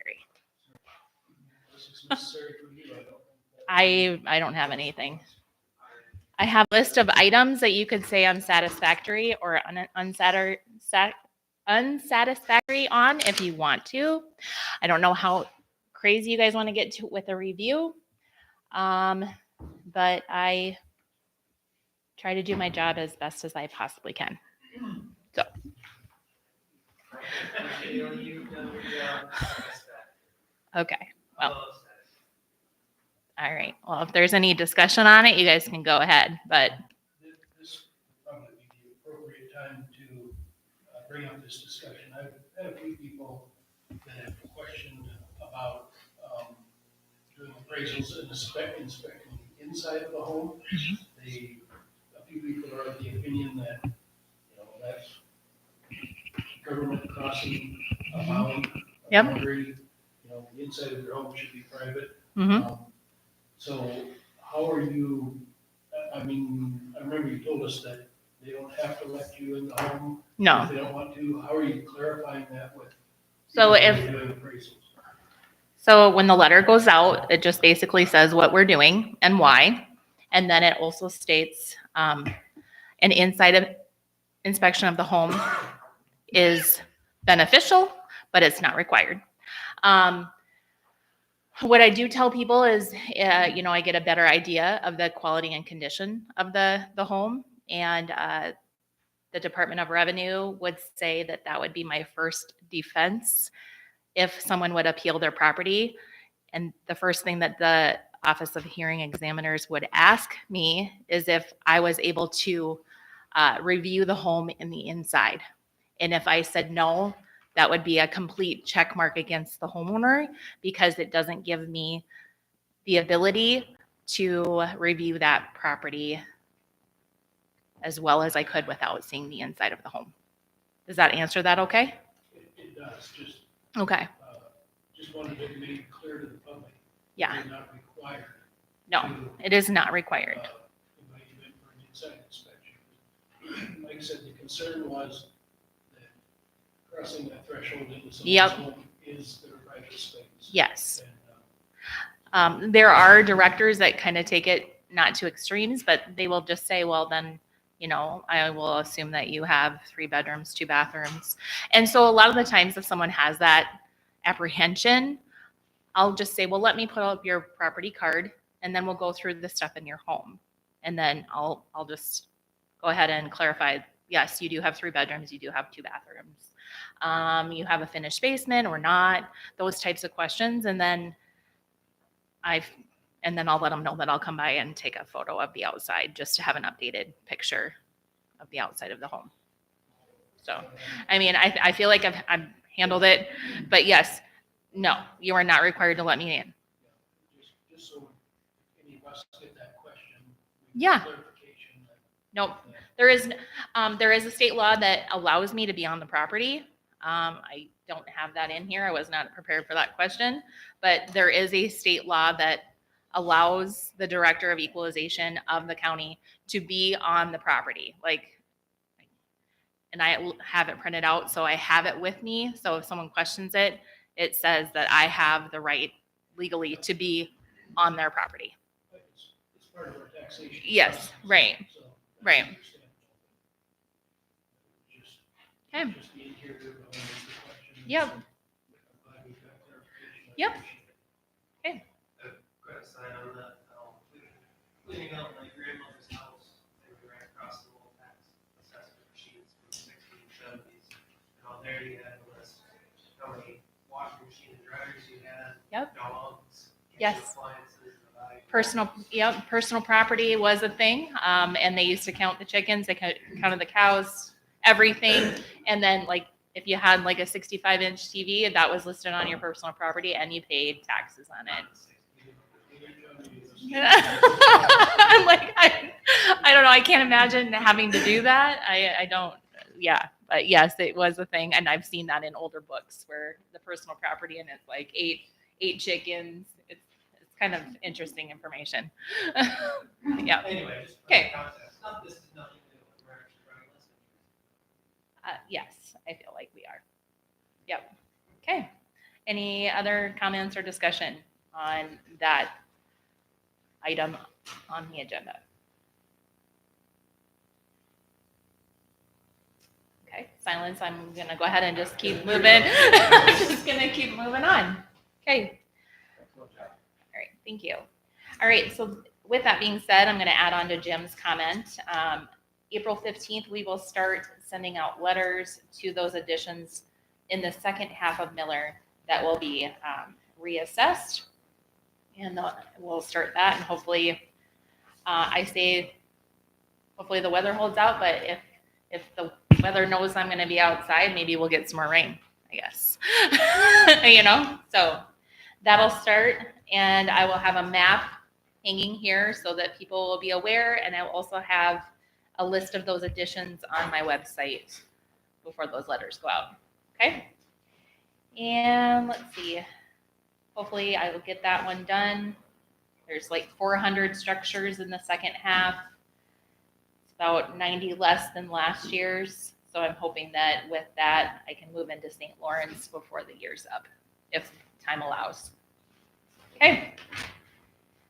necessary. This is necessary for you, I don't. I don't have anything. I have a list of items that you could say unsatisfactory or unsatisfactory on if you want to. I don't know how crazy you guys want to get to with a review, but I try to do my job as best as I possibly can. So, okay. Well, all right. Well, if there's any discussion on it, you guys can go ahead. But This would probably be the appropriate time to bring up this discussion. I've had a few people that have questioned about doing appraisals and inspecting the inside of the home. A few people are of the opinion that, that's government crossing a Yep. boundary, the inside of your home should be private. mhm. So how are you, I mean, I remember you told us that they don't have to let you in the home if No. they don't want to. How are you clarifying that with? So people if- doing appraisals? So when the letter goes out, it just basically says what we're doing and why. And then it also states an inside inspection of the home is beneficial, but it's not required. What I do tell people is, I get a better idea of the quality and condition of the home. And the Department of Revenue would say that that would be my first defense if someone would appeal their property. And the first thing that the Office of Hearing Examiners would ask me is if I was able to review the home in the inside. And if I said no, that would be a complete check mark against the homeowner because it doesn't give me the ability to review that property as well as I could without seeing the inside of the home. Does that answer that okay? It does, just, Okay. just wanted to make it clear to the public. Yeah. You're not required. No, it is not required. Invite you in for an inside inspection. Like I said, the concern was that crossing that threshold into someone's home is their private space. Yes. And, There are directors that kind of take it not to extremes, but they will just say, well, then, I will assume that you have 3 bedrooms, 2 bathrooms. And so a lot of the times if someone has that apprehension, I'll just say, well, let me put up your property card and then we'll go through the stuff in your home. And then I'll just go ahead and clarify, yes, you do have 3 bedrooms, you do have 2 bathrooms. You have a finished basement or not, those types of questions. And then I'll let them know that I'll come by and take a photo of the outside just to have an updated picture of the outside of the home. So, I mean, I feel like I've handled it, but yes, no, you are not required to let me in. just so any of us get that question. Yeah. Clarification. Nope. There is a state law that allows me to be on the property. I don't have that in here. I was not prepared for that question, but there is a state law that allows the director of equalization of the county to be on the property. And I have it printed out, so I have it with me. So if someone questions it, it says that I have the right legally to be on their property. It's part of our taxation. Yes, process. right, So, right. Okay. Just being here to answer the question. Yep. I'm glad we got clarification. Yep. Okay. Quick side on that, cleaning up my grandmother's house, they were right across the little tax assessment machines from the 1670s. And on there you had a list of how many washing machine and dryers you had, Yep. dogs, Yes. kitchen appliances, the value. Personal property was a thing. And they used to count the chickens, they counted the cows, everything. And then if you had a 65-inch TV, that was listed on your personal property and you paid taxes on it. I'm I don't know. I can't imagine having to do that. I don't, yeah. But yes, it was a thing. And I've seen that in older books where the personal property and it's eight chickens. It's kind of interesting information. Yeah. Anyway, just Okay. context. This is nothing new. We're actually running less than Yes, I feel like we are. Yep. Okay. Any other comments or discussion on that item on the agenda? Okay, silence. I'm gonna go ahead and just keep moving. Just gonna keep moving on. Okay. All right, thank you. All right, so with that being said, I'm gonna add on to Jim's comment. April 15th, we will start sending out letters to those additions in the second half of Miller that will be reassessed. And we'll start that, and hopefully, hopefully the weather holds out, but if the weather knows I'm gonna be outside, maybe we'll get some more rain, I guess. So that'll start, and I will have a map hanging here so that people will be aware, and I will also have a list of those additions on my website before those letters go out. Okay? And let's see. Hopefully I will get that one done. There's like 400 structures in the second half. It's about 90 less than last year's. So I'm hoping that with that, I can move into St. Lawrence before the year's up, if time allows. Okay.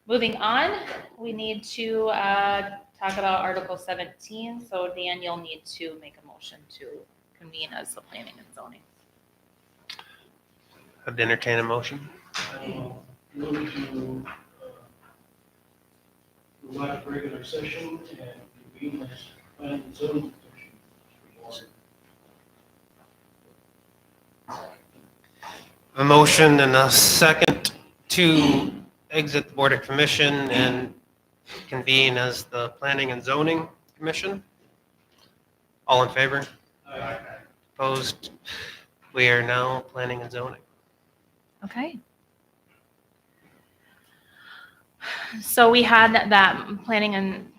Moving on, we need to talk about Article 17. So Dan, you'll need to make a motion to convene as the planning and zoning. I'd entertain a motion. Move to go out of regular session and convene as planning and zoning commission. A motion and a second to exit the Board of Commission and convene as the Planning and Zoning Commission. All in favor? Aye. Opposed? We are now Planning and Zoning. Okay. So we had that planning and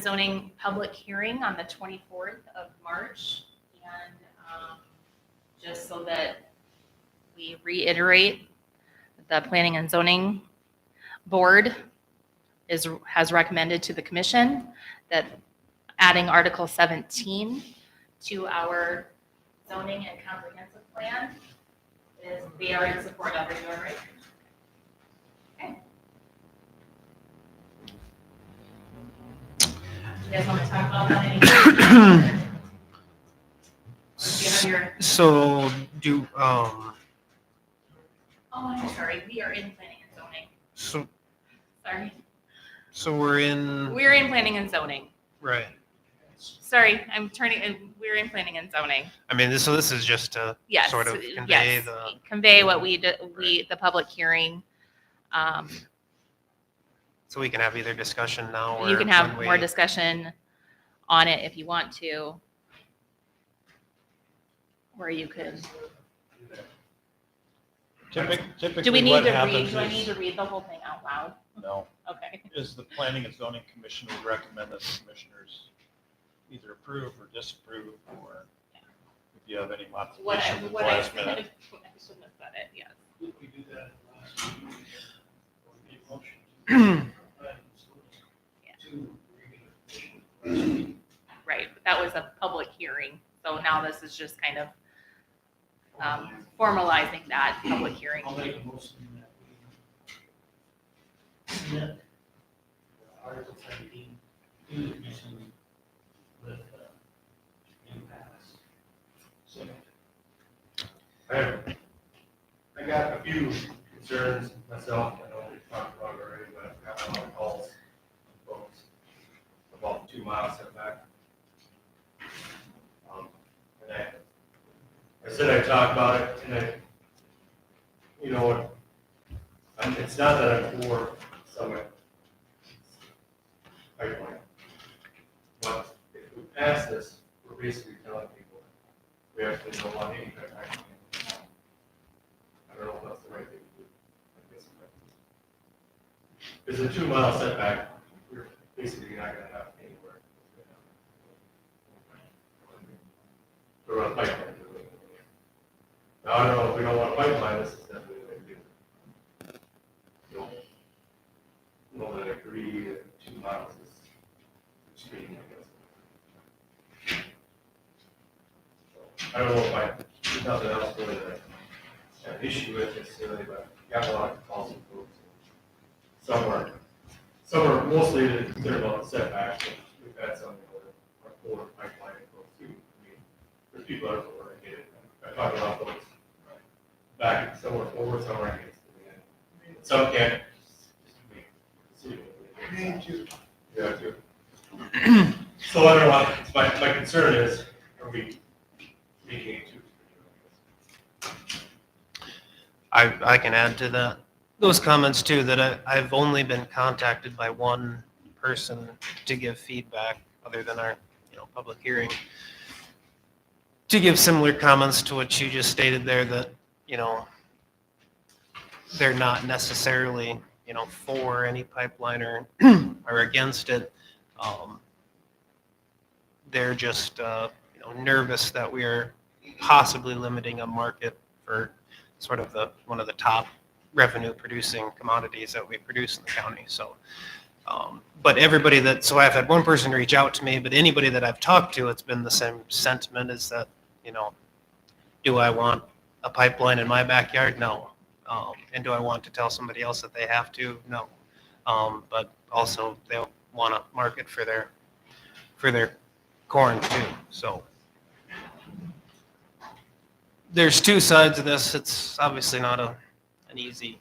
zoning public hearing on the 24th of March. And just so that we reiterate, the planning and zoning board has recommended to the commission that adding Article 17 to our zoning and comprehensive plan is they are in support of it, right? Okay. You guys want to talk about that any? So do, Oh, I'm sorry, we are in planning and zoning. Sorry. so we're in, We're in planning and zoning. right. Sorry, we're in planning and zoning. I mean, this is just to Yes. sort of convey yes. the, Convey what the public hearing. so we can have either discussion now or You can have when more we- discussion on it if you want to. Or you could, Typically, do we need what to read, happens do I need is, to read the whole thing out loud? no, Okay. is the Planning and Zoning Commission would recommend that the commissioners either approve or disapprove, or if you have any modifications at the What I last said, minute. I shouldn't have said it, yes. Did we do that last meeting? Or we made motion to planning and zoning to regular commission last meeting? Right, but that was a public hearing, so now this is just kind of formalizing that public hearing. I'll make a motion that we submit Article 17 to the commission with impasse. So, I got a few concerns myself. I know we've talked about it already, but I've got a lot of calls from folks about the 2 mile setback. And I said I'd talk about it, and it's not that I'm for Summit pipeline. But if we pass this, we're basically telling people we actually don't want any pipeline. I don't know if that's the right thing to do. I guess it's a 2 mile setback, we're basically not gonna have anywhere. To run a pipeline. Now, I don't know, if we don't want a pipeline, this is definitely the way to do it. No, that agree that 2 miles is extreme, I guess. I don't know if there's nothing else really that have an issue with necessarily, but got a lot of calls from folks. Some are mostly concerned about the setbacks, but we've had some that are forward pipeline folks too. I mean, there's people out there where I get it. I talk about folks back, some are forward, some are against it. Some can't just make a decision. Me too. Yeah, too. So I don't know, my concern is, are we making it too? I can add to that, those comments too, that I've only been contacted by one person to give feedback, other than our, public hearing, to give similar comments to what you just stated there, that, they're not necessarily, for any pipeline or against it. They're just, nervous that we are possibly limiting a market for sort of one of the top revenue producing commodities that we produce in the county. So, but so I've had one person reach out to me, but anybody that I've talked to, it's been the same sentiment, is that, do I want a pipeline in my backyard? No. And do I want to tell somebody else that they have to? No. But also they'll want a market for their corn too. So there's two sides of this. It's obviously not an easy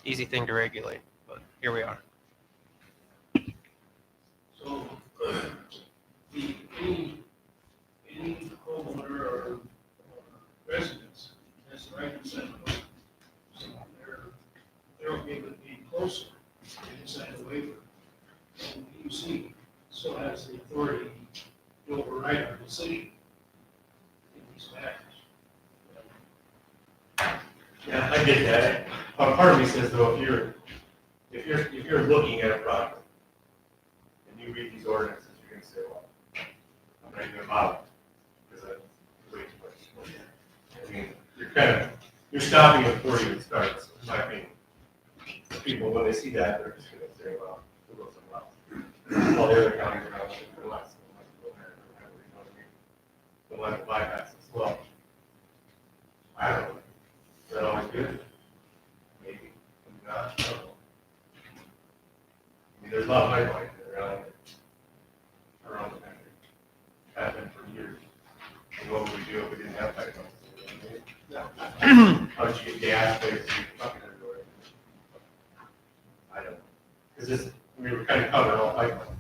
thing to regulate, but here we are. So, any homeowner or residents has the right to set up. So they're okay with being closer inside the waiver. And PUC still has the authority to override our decision in these matters. Yeah, I get that. Part of me says though, if you're looking at a project and you read these ordinances, you're gonna say, well, I'm not even about it, because that's way too much. I mean, you're stopping it before it even starts, in my opinion. The people, when they see that, they're just gonna say, well, we'll go somewhere else. All the other counties around, they're less, go there, you know what I mean? They'll let it bypass us. Well, I don't know. Is that always good? Maybe. Not, I don't know. I mean, there's a lot of pipelines around the country. Have been for years. And what would we do if we didn't have pipelines? How did you get gas places fucking everywhere? I don't know. Because we were kind of covering all pipelines.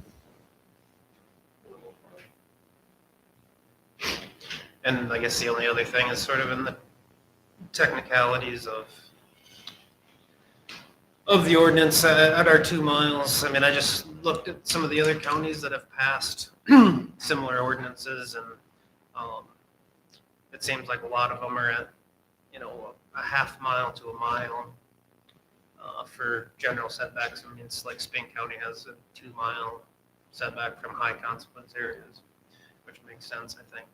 And I guess the only other thing is sort of in the technicalities of the ordinance at our 2 miles. I mean, I just looked at some of the other counties that have passed similar ordinances, and it seems like a lot of them are at, a half mile to a mile for general setbacks. I mean, it's like Spring County has a 2 mile setback from high consequence areas, which makes sense, I think.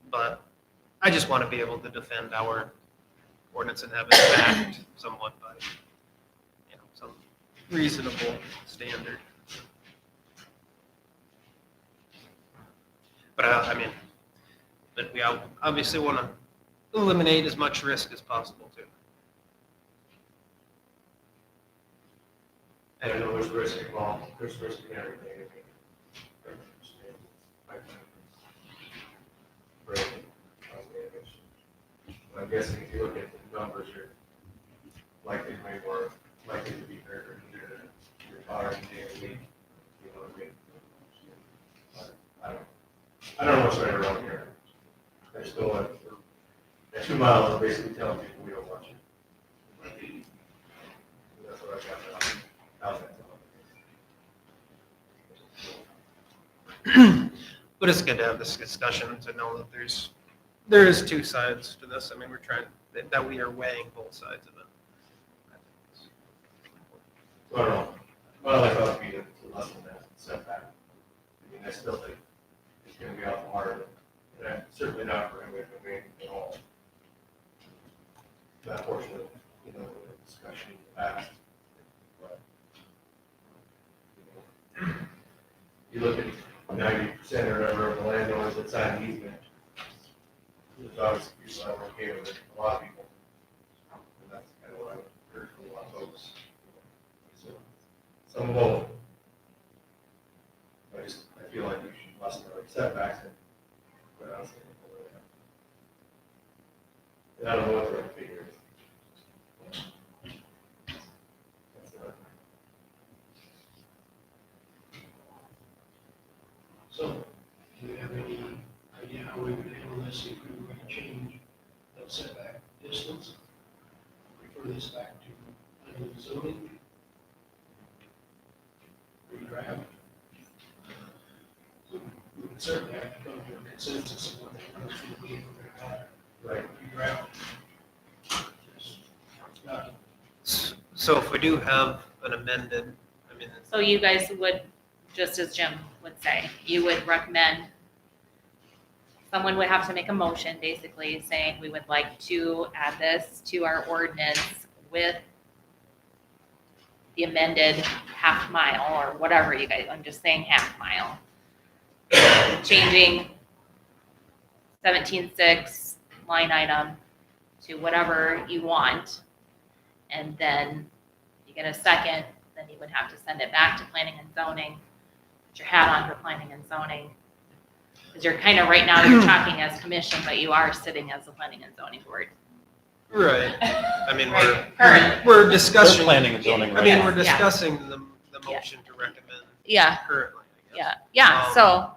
But I just want to be able to defend our ordinance and have it backed somewhat by, some reasonable standard. But but we obviously want to eliminate as much risk as possible too. And I know there's risk involved, there's risk in everything. I'm guessing if you look at the numbers, you're likely to be more likely to be hurt or injured in your car in a week. You know what I mean? I don't know what's right around here. I just don't want at 2 miles, I'm basically telling people we don't want you. That's what I got. How's that? But it's good to have this discussion to know that there is two sides to this. I mean, we're trying that we are weighing both sides of it. So I don't know. Well, I thought it'd be to lessen that setback. I mean, I still think it's gonna be awful hard, and I'm certainly not for anybody to make at all. That portion of, the discussion in the past. But, you look at 90% or whatever of the landowners that sign the easement. There's there's obviously people that are okay with it, a lot of people. And that's kind of what I've heard from a lot of folks. So, some will. I feel like we should lessen our setbacks and put out something over there. And I don't know what the right figure is. That's So, do you have any idea how we would handle this if we were going to change that setback distance? Refer this back to planning and zoning? Redraft? We would certainly have to come to a consensus of what the numbers would be if we're going to right. redraft. Not So if we do have an amended, I mean, So you guys would, just as Jim would say, you would recommend, someone would have to make a motion basically saying we would like to add this to our ordinance with the amended half mile or whatever you guys, I'm just saying half mile. Changing 17.6 line item to whatever you want. And then you get a second, then you would have to send it back to planning and zoning. Put your hat on for planning and zoning. Because you're kind of, right now, you're talking as commission, but you are sitting as the planning and zoning board. right, I mean, Current. we're They're discussing. planning and zoning I right mean, now. we're Yeah. discussing the Yeah. motion to recommend Yeah, currently, I guess. yeah, so,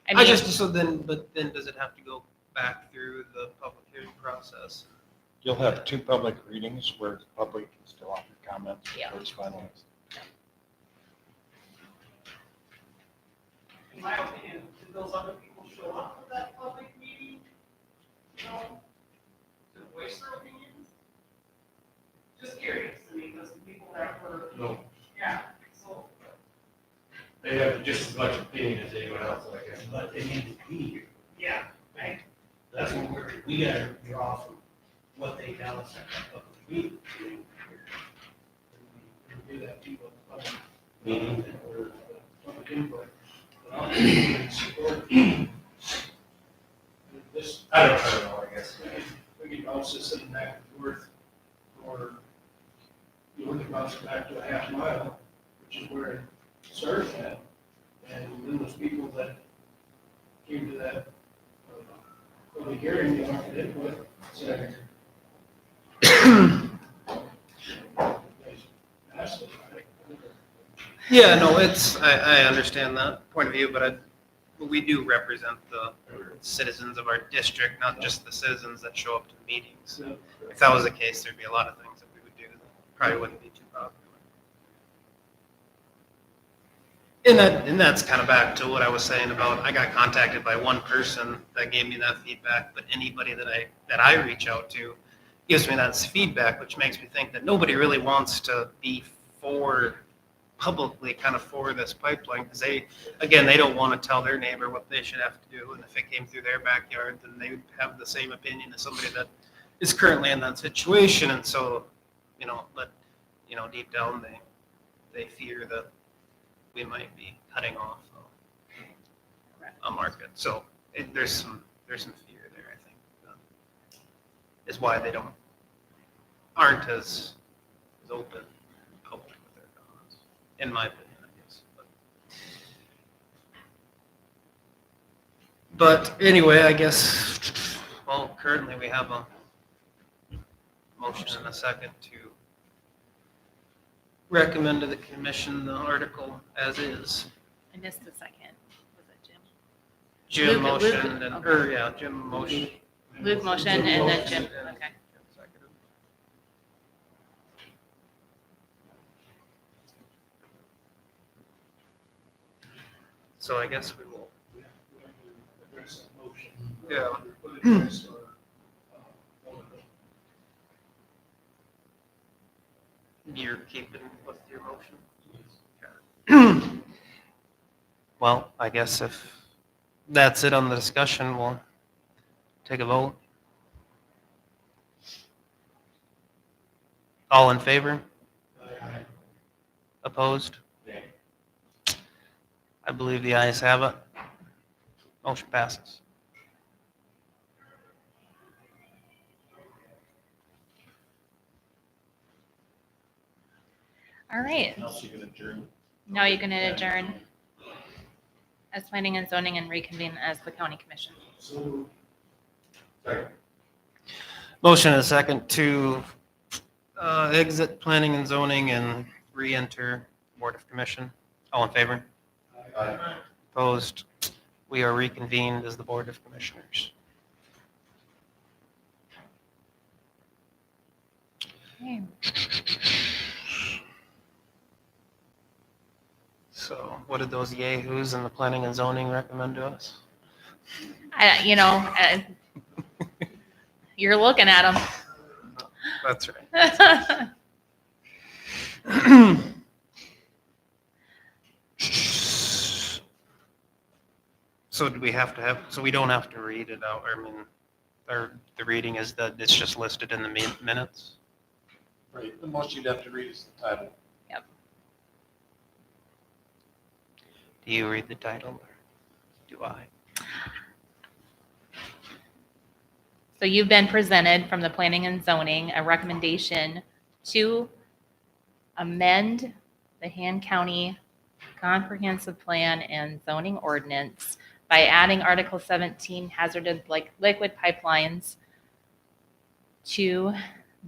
I I mean, just, so then, but then does it have to go back through the public hearing process? You'll have 2 public readings where the public can still offer comments Yeah. before it's finalized. In my opinion, did those other people show up at that public meeting? You know, to voice their opinions? Just curious, I mean, those people that were, No, yeah, so. they have just as much opinion as anyone else, I guess. But they need to be here. Yeah, right. That's what we gotta draw from what they tell us at that public meeting. do that people, Meeting. or public input. But I'll be in support. This, I don't know, I guess. we could bounce this thing back and forth, or you want to bounce it back to a half mile, which is where it started at. And then those people that came to that public hearing, they offered input, said. Asked it, right? Yeah, no, it's, I understand that point of view, but we do represent the citizens of our district, not just the citizens that show up to the meetings. So, If that was the case, there'd be a lot of things that we would do that probably wouldn't be too popular. And that's kind of back to what I was saying about, I got contacted by one person that gave me that feedback, but anybody that I reach out to gives me that feedback, which makes me think that nobody really wants to be publicly kind of for this pipeline, because they don't want to tell their neighbor what they should have to do, and if it came through their backyard, then they would have the same opinion as somebody that is currently in that situation, and so, deep down, they fear that we might be cutting off a market, so there's some fear there, I think, is why they aren't as open and public with their comments, in my opinion, I guess. But anyway, I guess, well, currently we have a motion and a second to recommend to the commission the article as is. I missed the second. Was it Jim? Jim Luke- motioned Luke, and, okay. Jim motioned. Luke motion and then Jim, okay. Jim seconded. So I guess we will, we have to address that motion. Yeah. Put it address or, vote on it. you're keeping with your motion? Well, I guess if that's it on the discussion, we'll take a vote. All in favor? Opposed? Nay. I believe the ayes have it. Motion passes. All right, Now you can adjourn. now you can adjourn as planning and zoning and reconvene as the county commission. So. Sorry. Motion and a second to exit planning and zoning and re-enter Board of Commission. All in favor? Opposed? We are reconvened as the Board of Commissioners. Okay. So what did those yahoos in the planning and zoning recommend to us? You're looking at them. That's right. So do we have to have, so we don't have to read it out, I mean, or the reading is that it's just listed in the minutes? Right, the most you'd have to read is the title. Do you read the title or do I? So you've been presented from the planning and zoning a recommendation to amend the Han County Comprehensive Plan and Zoning Ordinance by adding Article 17 hazardous liquid pipelines to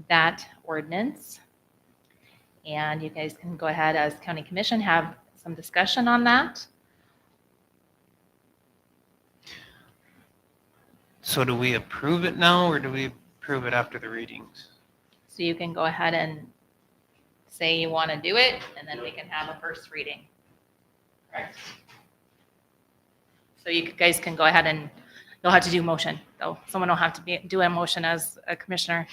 that ordinance. And you guys can go ahead as county commission, have some discussion on that. So do we approve it now or do we approve it after the readings? So you can go ahead and say you want to do it, and then we can have a first reading. Correct. So you guys can go ahead and you'll have to do motion, though. Someone will have to do a motion as a commissioner.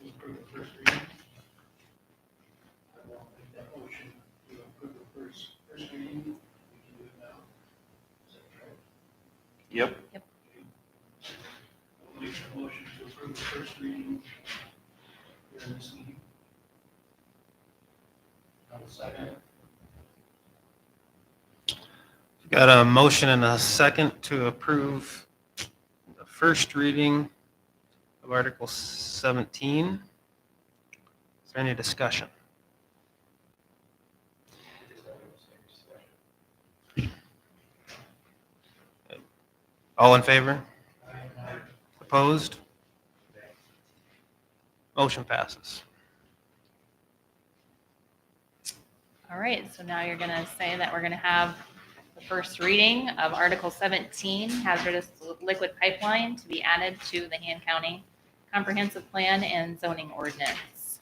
To approve the first reading. I will make that motion to approve the first reading. We can do it now. Is that correct? Yep. I'll make a motion to approve the first reading here in this meeting. I will second it. Got a motion and a second to approve the first reading of Article 17. Is there any discussion? All in favor? Opposed? Motion passes. All right, so now you're going to say that we're going to have the first reading of Article 17, hazardous liquid pipeline, to be added to the Han County Comprehensive Plan and Zoning Ordinance.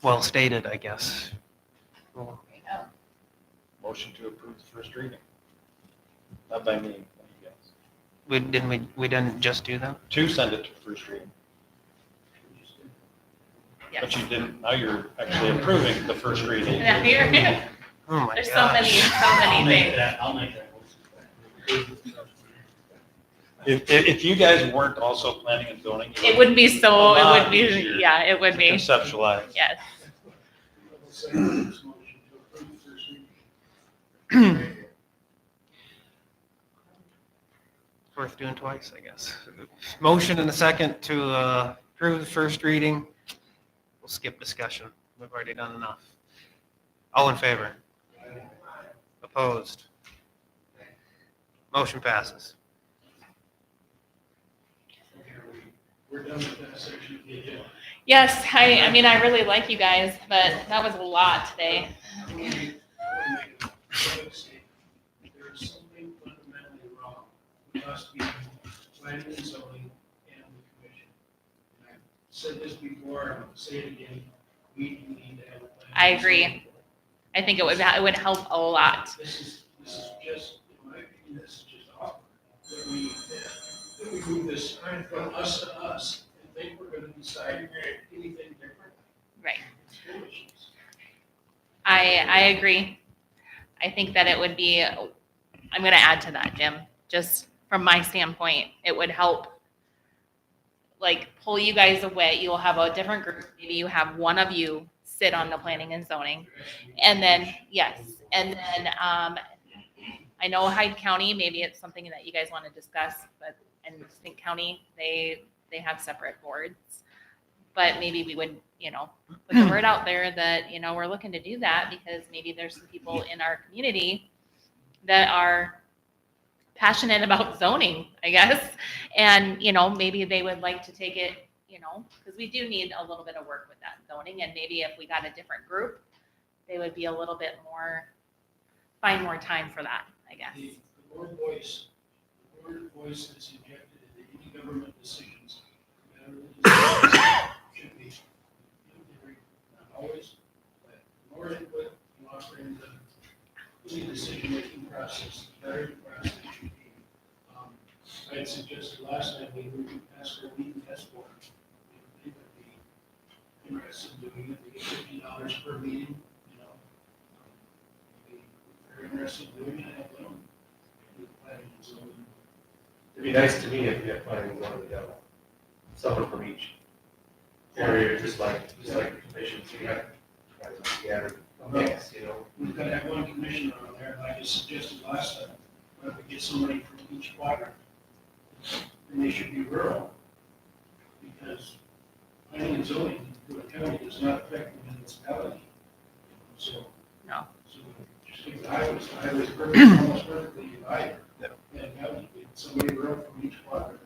Well stated, I guess. Well, There you go. Motion to approve the first reading. Not by me, by you guys. we didn't just do that? To send it to first reading, Yes. but you didn't, now you're actually approving the first reading. Now you're- Oh my There's so gosh. many things. I'll make that motion. If you guys weren't also planning and zoning. It wouldn't be so, A it lot would be, easier yeah, it would be. Conceptualize. Yes. I will second this motion to approve the first reading. Worth doing twice, I guess. Motion and a second to approve the first reading. We'll skip discussion. We've already done enough. All in favor? Opposed? Motion passes. We're done with that section of the agenda. Yes, I mean, I really like you guys, but that was a lot today. I want to make a public statement. There is something fundamentally wrong with us being planning and zoning and the commission. And I've said this before, I'm going to say it again, we need to have a plan. I agree. I think it would help a lot. This is just, in my opinion, this is just awkward. That we move this from us to us and think we're going to decide anything different. Right. It's foolishness. I agree. I think that it would be, I'm going to add to that, Jim, just from my standpoint, it would help like pull you guys away. You'll have a different group. Maybe you have one of you sit on the planning and zoning. And then, yes, and then I know Hyde County, maybe it's something that you guys want to discuss, but, and in St. County, they have separate boards. But maybe we would, put the word out there that, we're looking to do that because maybe there's some people in our community that are passionate about zoning, I guess. And, maybe they would like to take it, because we do need a little bit of work with that zoning. And maybe if we got a different group, they would be a little bit more, find more time for that, I guess. The word voice that's injected into any government decisions, should be, not always, but more input you offer into any decision-making process, the very process should be. I had suggested last night we would ask our meeting test board. They would be interested in doing it. They get $50 per meeting, Be very interested in doing it. I have them. It'd be nice to me if we had planning one of the devil, someone from each area, just like the commission, so you have guys scattered. Yes, We've got that one commissioner on there, and I just suggested last time, why don't we get somebody from each quadrant? And they should be rural, because planning and zoning to a county does not affect the municipality. So. No. So just think the highways perfect, almost perfectly divided. And county, get somebody rural from each quadrant,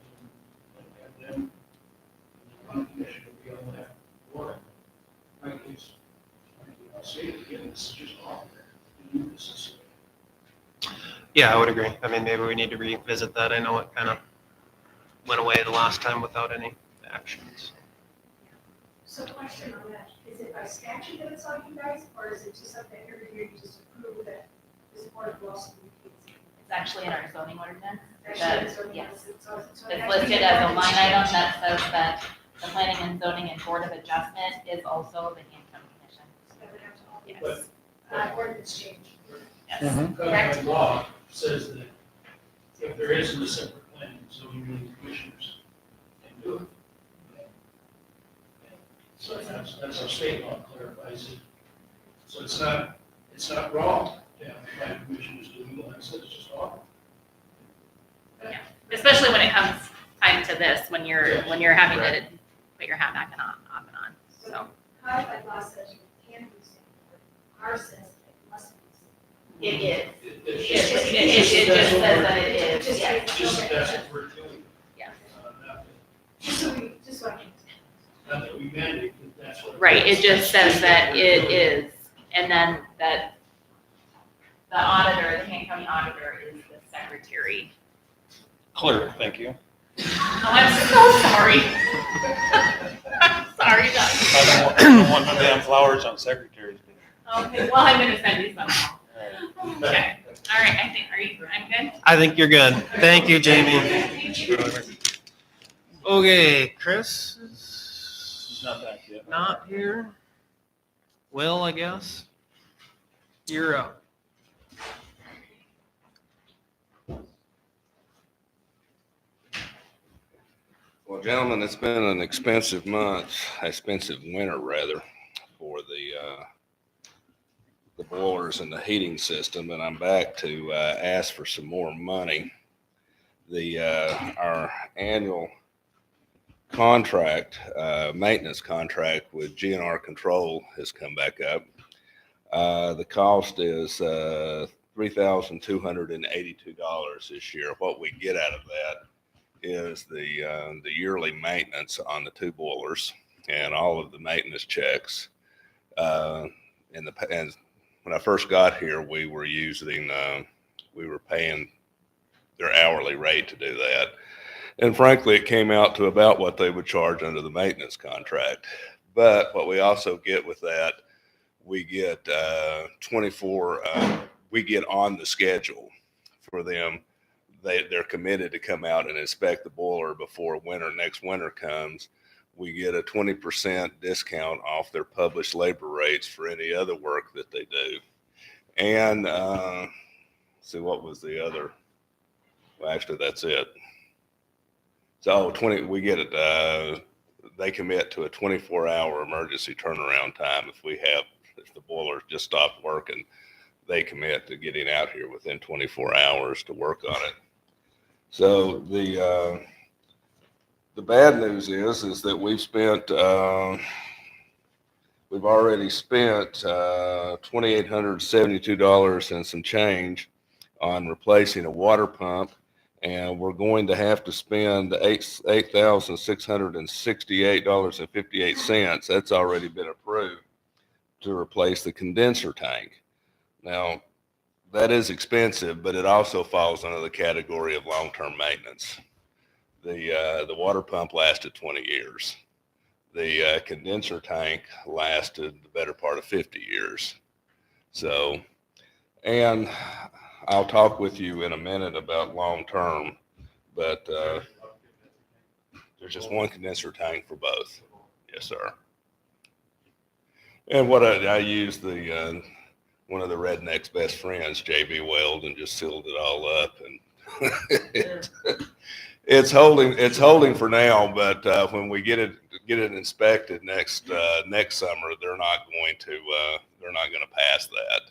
and have them, and one commissioner be on that board. I think it's, I'll say it again, this is just awful. This is, Yeah, I would agree. I mean, maybe we need to revisit that. I know it kind of went away the last time without any actions. So question on that, is it by statute that it's on you guys, or is it just something every year you just approve that this board of laws communicates? It's actually in our zoning ordinance. Actually, so Yes. so It's it has to be listed as a amended. line item that says that the Planning and Zoning and Board of Adjustment is also the Hampton Commission. So that would have to all be, Yes. ordinance change. Yes. codified law says that if there isn't a separate planning, zoning and commissioners can do it. So that's our state law clarifies it. So it's not wrong to have planning commissioners doing it, like I said, it's just awful. Especially when it comes time to this, when you're having to put your hat back and on, off and on. So Codified law says you can do something, ours says it must be. it is. It's It just- just says that it It is. just Yeah. says- Just okay. that's what we're doing. Yeah. Just so we, just so I can. Not that we mandate, but that's what. Right. It just says That's that what we're it doing. is, and then that the auditor, the Kane County auditor, is the secretary. Clear, thank you. Oh, I'm so sorry. I'm sorry, Doug. I don't want no damn flowers on Secretary's Day. Okay, well, I'm gonna send you some now. All right. Okay, all right, I'm good? I think you're good. Thank you, Jamie. Thank you. Okay, Chris He's is not back yet. not here. Will, I guess. You're up. Well, gentlemen, it's been an expensive winter rather, for the boilers and the heating system, and I'm back to ask for some more money. Our annual contract, maintenance contract with GNR Control has come back up. The cost is $3,282 this year. What we get out of that is the yearly maintenance on the two boilers and all of the maintenance checks. And when I first got here, we were paying their hourly rate to do that. And frankly, it came out to about what they would charge under the maintenance contract. But what we also get with that, we get we get on the schedule for them. They're committed to come out and inspect the boiler before next winter comes. We get a 20% discount off their published labor rates for any other work that they do. And see, what was the other? Well, actually, that's it. So we get it. They commit to a 24-hour emergency turnaround time. If the boiler just stopped working, they commit to getting out here within 24 hours to work on it. So the bad news is that we've already spent $2,872 and some change on replacing a water pump, and we're going to have to spend $8,668.58. That's already been approved to replace the condenser tank. Now, that is expensive, but it also falls under the category of long-term maintenance. The water pump lasted 20 years. The condenser tank lasted the better part of 50 years. So, and I'll talk with you in a minute about long-term, but there's just one condenser tank for both. Yes, sir. And what I used one of the redneck's best friends, JB Weld, and just sealed it all up, and it's holding for now. But when we get it inspected next summer, they're not going to pass that.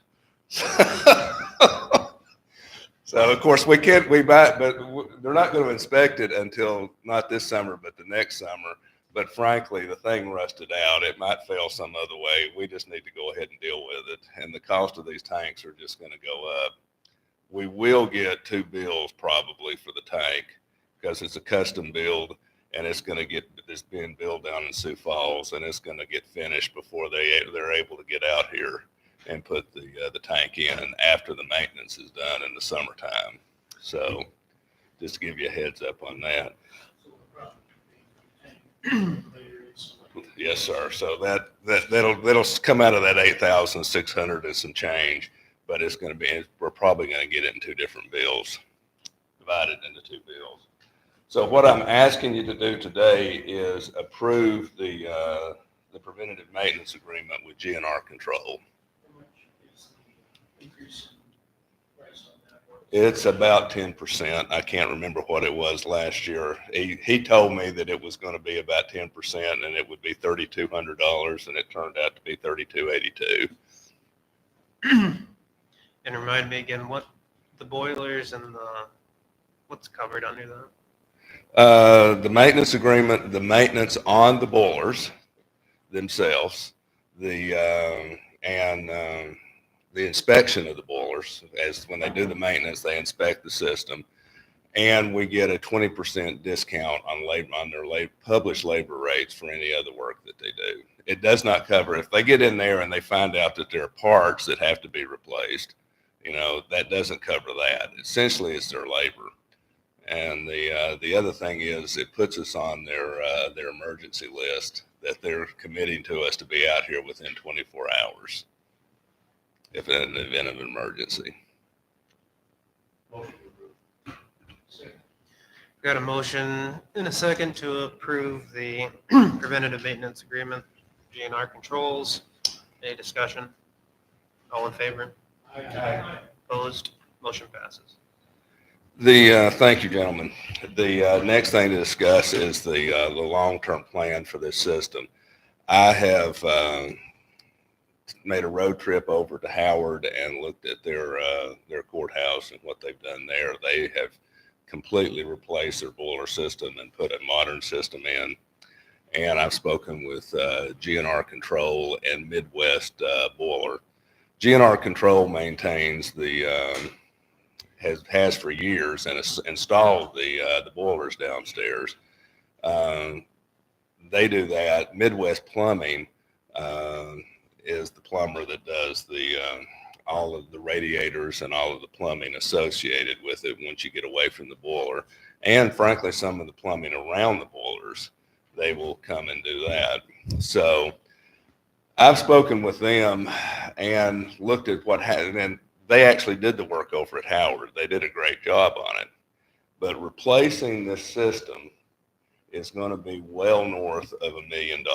So of course we buy it, but they're not going to inspect it until not this summer, but the next summer. But frankly, the thing rusted out. It might fail some other way. We just need to go ahead and deal with it. And the cost of these tanks are just going to go up. We will get 2 bills probably for the tank because it's a custom build, and it's being built down in Sioux Falls, and it's going to get finished before they're able to get out here and put the tank in after the maintenance is done in the summertime. So just to give you a heads up on that. Yes, sir. So that'll come out of that 8,600 and some change, but we're probably going to get it in 2 different bills, divided into 2 bills. So what I'm asking you to do today is approve the preventative maintenance agreement with GNR Control. How much is the increase in price on that? It's about 10%. I can't remember what it was last year. He told me that it was going to be about 10%, and it would be $3,200, and it turned out to be $3,282. And remind me again, what the boilers and what's covered under that? The maintenance agreement, the maintenance on the boilers themselves, the inspection of the boilers, as when they do the maintenance, they inspect the system, and we get a 20% discount on their published labor rates for any other work that they do. It does not cover if they get in there and they find out that there are parts that have to be replaced. That doesn't cover that. Essentially, it's their labor. And the other thing is it puts us on their emergency list that they're committing to us to be out here within 24 hours if in an event of emergency. Motion approved. Second. Got a motion and a second to approve the preventative maintenance agreement, GNR Controls. Any discussion? All in favor? Aye. Opposed? Motion passes. Thank you, gentlemen. The next thing to discuss is the long-term plan for this system. I have made a road trip over to Howard and looked at their courthouse and what they've done there. They have completely replaced their boiler system and put a modern system in. And I've spoken with GNR Control and Midwest Boiler. GNR Control maintains has for years and has installed the boilers downstairs. They do that. Midwest Plumbing is the plumber that does all of the radiators and all of the plumbing associated with it once you get away from the boiler. And frankly, some of the plumbing around the boilers, they will come and do that. So I've spoken with them and looked at what happened, and they actually did the work over at Howard. They did a great job on it. But replacing this system is going to be well north of $1 million.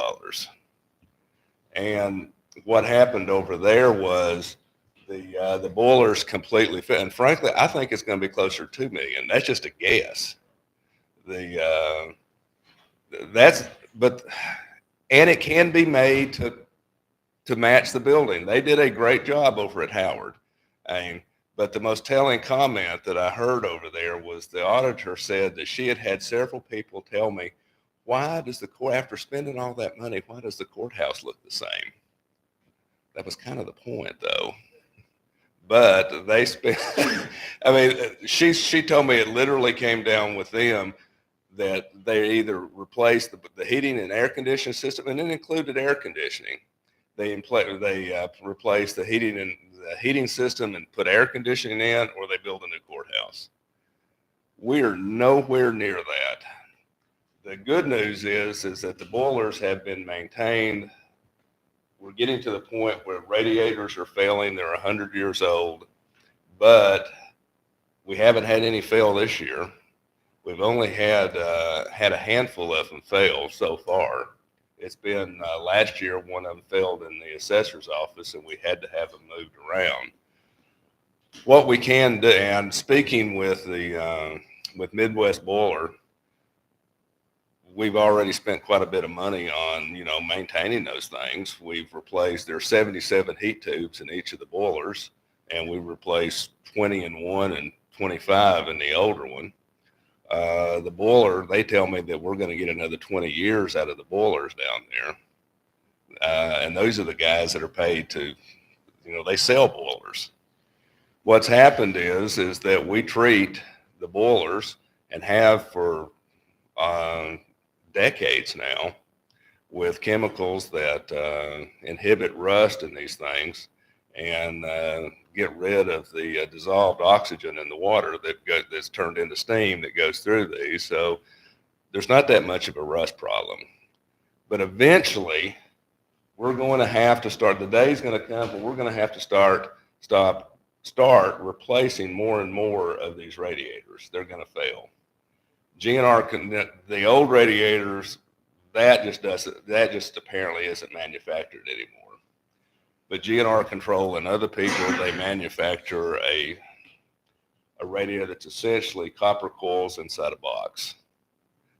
And what happened over there was the boilers completely fit. And frankly, I think it's going to be closer to $2 million. That's just a guess. And it can be made to match the building. They did a great job over at Howard. But the most telling comment that I heard over there was the auditor said that she had had several people tell me, why does the court, after spending all that money, why does the courthouse look the same? That was kind of the point, though. But they spent, I mean, she told me it literally came down with them that they either replaced the heating and air conditioning system, and it included air conditioning. They replaced the heating system and put air conditioning in, or they build a new courthouse. We are nowhere near that. The good news is that the boilers have been maintained. We're getting to the point where radiators are failing. They're 100 years old, but we haven't had any fail this year. We've only had a handful of them fail so far. It's been last year, one of them failed in the assessor's office, and we had to have them moved around. What we can do, and speaking with with Midwest Boiler, we've already spent quite a bit of money on, maintaining those things. We've replaced, there are 77 heat tubes in each of the boilers, and we replaced 20 in one and 25 in the older one. The boiler, they tell me that we're going to get another 20 years out of the boilers down there. And those are the guys that are paid to, they sell boilers. What's happened is that we treat the boilers, and have for decades now, with chemicals that inhibit rust in these things, and get rid of the dissolved oxygen in the water that's turned into steam that goes through these. So there's not that much of a rust problem. But eventually, we're going to have to start, the day's going to come when we're going to have to start replacing more and more of these radiators. They're going to fail. GNR, the old radiators, that just apparently isn't manufactured anymore. But GNR Control and other people, they manufacture a radiator that's essentially copper coils inside a box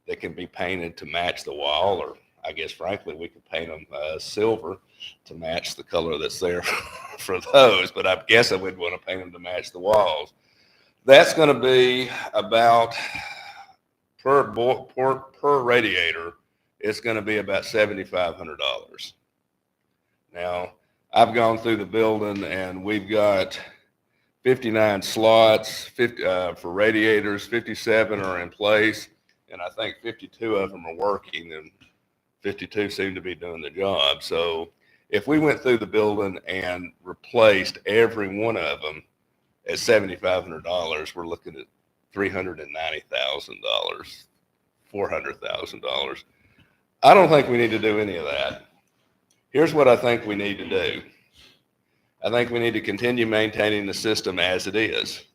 that can be painted to match the wall, or I guess frankly we could paint them silver to match the color that's there for those. But I guess I would want to paint them to match the walls. That's going to be about per radiator. It's going to be about $7,500. Now, I've gone through the building, and we've got 59 slots for radiators. 57 are in place, and I think 52 of them are working, and 52 seem to be doing the job. So if we went through the building and replaced every one of them at $7,500, we're looking at $390,000, $400,000. I don't think we need to do any of that. Here's what I think we need to do. I think we need to continue maintaining the system as it is.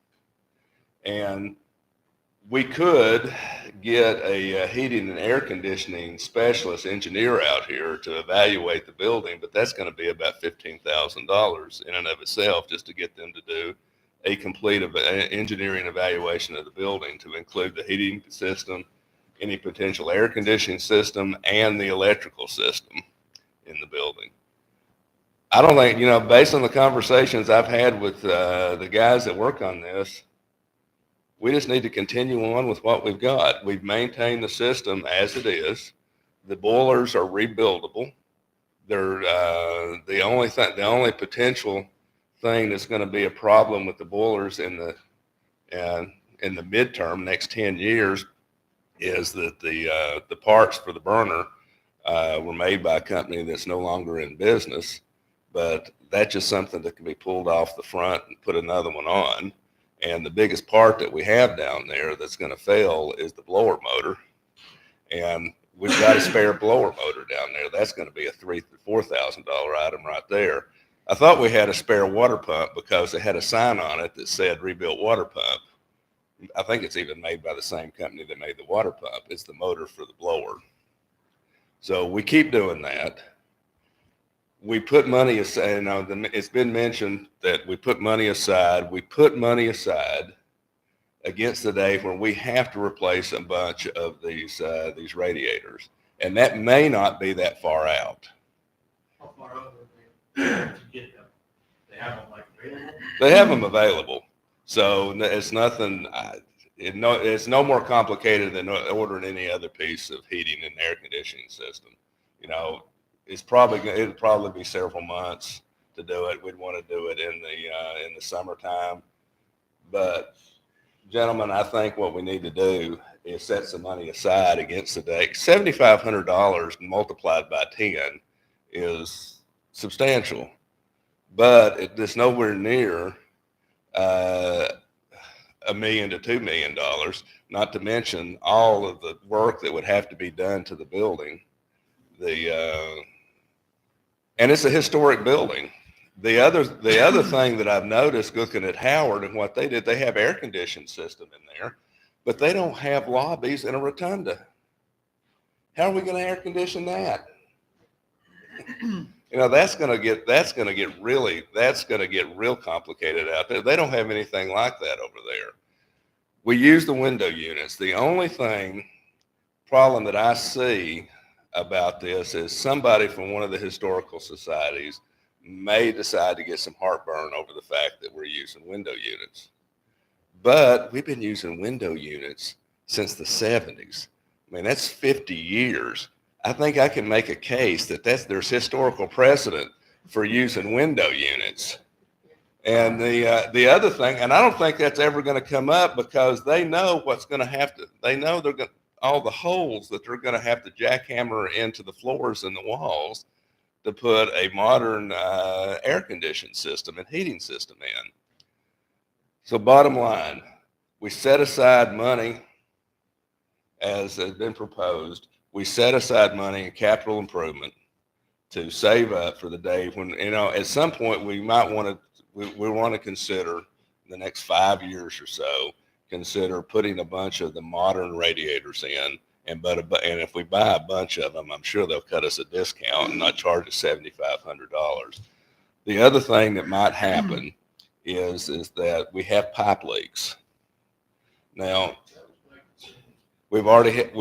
And we could get a heating and air conditioning specialist engineer out here to evaluate the building, but that's going to be about $15,000 in and of itself, just to get them to do a complete engineering evaluation of the building, to include the heating system, any potential air conditioning system, and the electrical system in the building. I don't think, based on the conversations I've had with the guys that work on this, we just need to continue on with what we've got. We've maintained the system as it is. The boilers are rebuildable. They're the only potential thing that's going to be a problem with the boilers in the midterm, next 10 years, is that the parts for the burner were made by a company that's no longer in business. But that's just something that can be pulled off the front and put another one on. And the biggest part that we have down there that's going to fail is the blower motor. And we've got a spare blower motor down there. That's going to be a $3,000 to $4,000 item right there. I thought we had a spare water pump because it had a sign on it that said rebuilt water pump. I think it's even made by the same company that made the water pump. It's the motor for the blower. So we keep doing that. We put money aside. It's been mentioned that we put money aside. We put money aside against the day when we have to replace a bunch of these radiators, and that may not be that far out. How far out are they to get them? They have them available? They have them available, so it's nothing. it's no more complicated than ordering any other piece of heating and air conditioning system. You know, it'd probably be several months to do it. We'd want to do it in the summertime. But gentlemen, I think what we need to do is set some money aside against the day. $7,500 multiplied by 10 is substantial, but it's nowhere near $1 million to $2 million, not to mention all of the work that would have to be done to the building. And it's a historic building. The other thing that I've noticed looking at Howard and what they did, they have air conditioning system in there, but they don't have lobbies and a rotunda. How are we going to air condition that? You know, that's going to get real complicated out there. They don't have anything like that over there. We use the window units. The only problem that I see about this is somebody from one of the historical societies may decide to get some heartburn over the fact that we're using window units. But we've been using window units since the 70s. I mean, that's 50 years. I think I can make a case that there's historical precedent for using window units. And the other thing, and I don't think that's ever going to come up because they know all the holes that they're going to have to jackhammer into the floors and the walls to put a modern air conditioning system and heating system in. So bottom line, we set aside money as has been proposed. We set aside money in capital improvement to save up for the day when, you know, at some point we might want to consider the next 5 years or so, consider putting a bunch of the modern radiators in. And if we buy a bunch of them, I'm sure they'll cut us a discount and not charge us $7,500. The other thing that might happen is that we have pipe leaks. Now, we've already had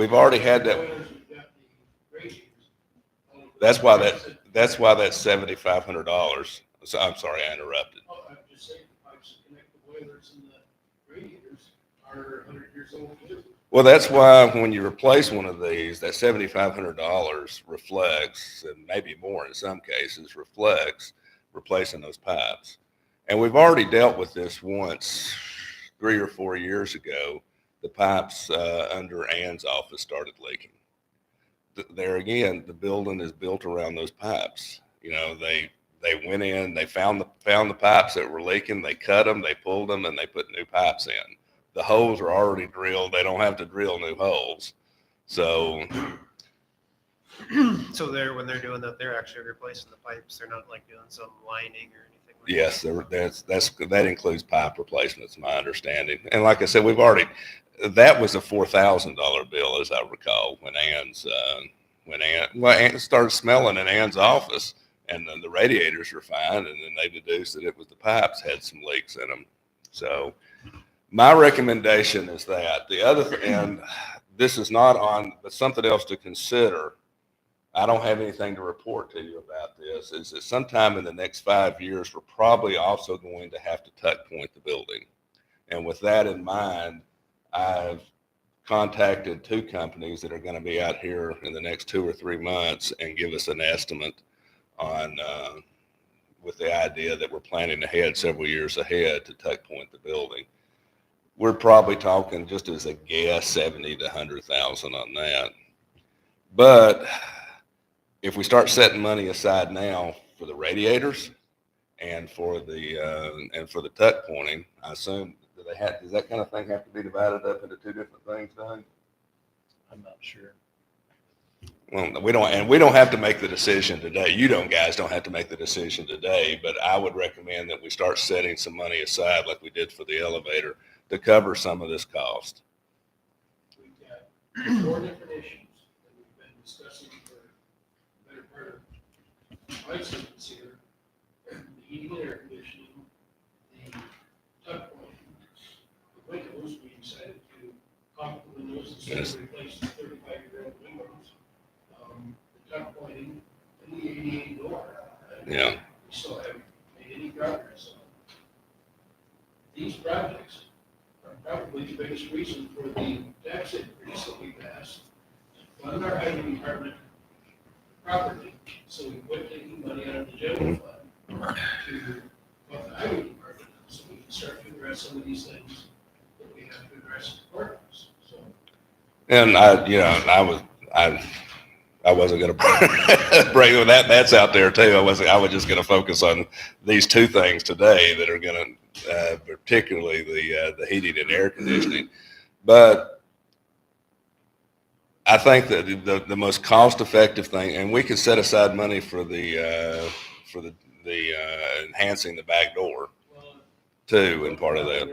that. That's why that's $7,500. So I'm sorry, I interrupted. Oh, I'm just saying, the pipes that connect the boilers and the radiators are 100 years old too. Well, that's why when you replace one of these, that $7,500 reflects, and maybe more in some cases, reflects replacing those pipes. And we've already dealt with this once 3 or 4 years ago. The pipes under Ann's office started leaking. There again, the building is built around those pipes. You know, they went in, they found the pipes that were leaking, they cut them, they pulled them, and they put new pipes in. The holes are already drilled. They don't have to drill new holes. So When they're doing that, they're actually replacing the pipes. They're not like doing some lining or anything like yes, that includes pipe replacements, my understanding. And like I said, that was a $4,000 bill, as I recall, when Ann started smelling in Ann's office, and then the radiators were fine, and then they deduced that it was the pipes had some leaks in them. So my recommendation is that and this is not on, but something else to consider. I don't have anything to report to you about this, is that sometime in the next 5 years, we're probably also going to have to tuck point the building. And with that in mind, I've contacted 2 companies that are going to be out here in the next 2 or 3 months and give us an estimate on, with the idea that we're planning ahead several years ahead to tuck point the building. We're probably talking, just as a guess, 70 to 100,000 on that. But if we start setting money aside now for the radiators and for the tuck pointing, I assume, does that kind of thing have to be divided up into 2 different things, Doug? I'm not sure. Well, we don't have to make the decision today. You guys don't have to make the decision today, but I would recommend that we start setting some money aside like we did for the elevator to cover some of this cost. We've got 4 different issues that we've been discussing for the better part of 5 seconds here. The heating and air conditioning, the tuck point, the windows, we decided to caulk the windows instead of replace the 35-year-old windows. The tuck pointing and the 88 door. Yeah. We still haven't made any progress on. These projects are probably the biggest reason for the tax increase that we passed, fund our highway department properly. So we quit taking money out of the general fund to fund the highway department, so we can start to address some of these things that we have to address in the courthouse. So And I wasn't going to bring that. That's out there too. I was just going to focus on these two things today that are going to, particularly the heating and air conditioning. But I think that the most cost effective thing, and we could set aside money for the enhancing the back door well, too, and part of that. I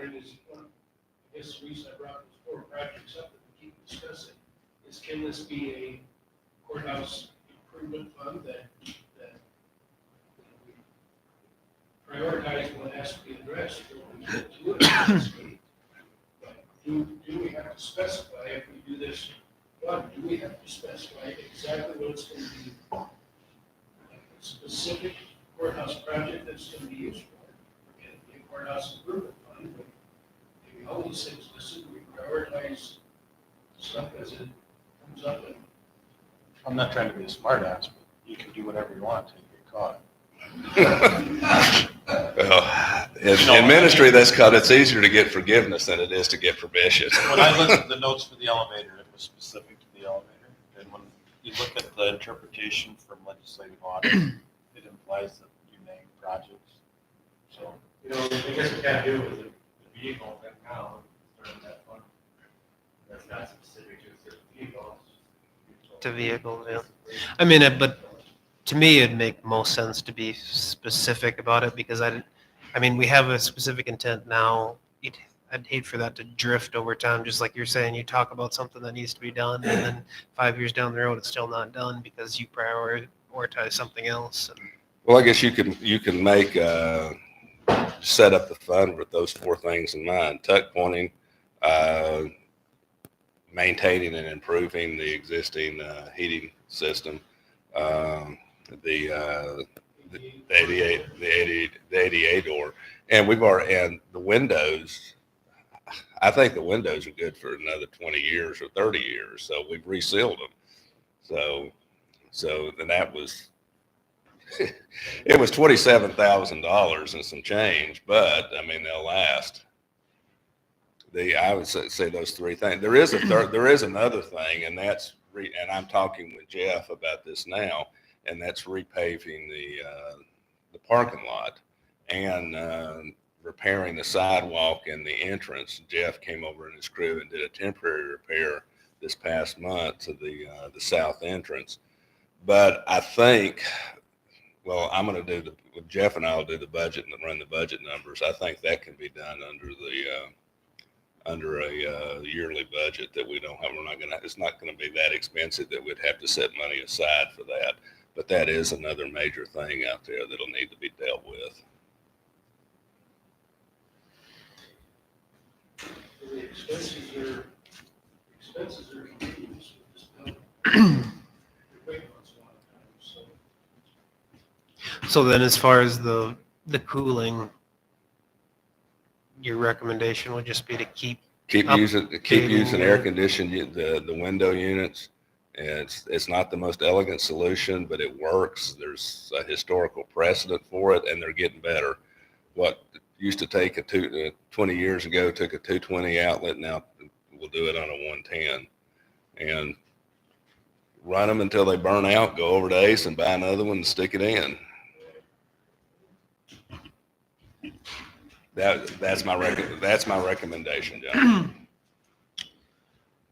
guess the reason I brought those four projects up that we keep discussing is, can this be a courthouse improvement fund that we prioritize what has to be addressed? We get to it. But do we have to specify, if we do this fund, do we have to specify exactly what it's going to be? Like a specific courthouse project that's going to be used for? Can it be a courthouse improvement fund? Maybe all these things listed, we prioritize stuff as it comes up and I'm not trying to be a smart ass, but you can do whatever you want till you get caught. Well, in ministry, it's easier to get forgiveness than it is to get permission. When I looked at the notes for the elevator, it was specific to the elevator. And when you look at the interpretation from legislative audit, it implies that you name projects. So, You know, I guess we can't do it with the vehicle right now, during that fund. That's not specific to a certain vehicle. To vehicles, yeah. I mean, but to me, it'd make most sense to be specific about it because I mean, we have a specific intent now. I'd hate for that to drift over time, just like you're saying, you talk about something that needs to be done and then 5 years down the road, it's still not done because you prioritize something else. Well, I guess you can make set up the fund with those four things in mind: tuck pointing, maintaining and improving the existing heating system, the 88 door, and and the windows. I think the windows are good for another 20 years or 30 years. So we've resealed them. So then that was, it was $27,000 and some change, but I mean, they'll last. I would say those three things. There is another thing, and that's and I'm talking with Jeff about this now, and that's repaving the parking lot and repairing the sidewalk and the entrance. Jeff came over in his crew and did a temporary repair this past month to the south entrance. But I think, well, Jeff and I will do the budget and run the budget numbers. I think that can be done under a yearly budget that we don't have. It's not going to be that expensive that we'd have to set money aside for that. But that is another major thing out there that'll need to be dealt with. the expenses are continuous with this building. You're waiting on some lot of times, so. So then as far as the cooling, your recommendation would just be to keep Using updating air conditioned the window units. And it's not the most elegant solution, but it works. There's a historical precedent for it, and they're getting better. What used to take 20 years ago took a 220 outlet, now we'll do it on a 110. And run them until they burn out, go over to Ace and buy another one and stick it in. That's my recommendation, John.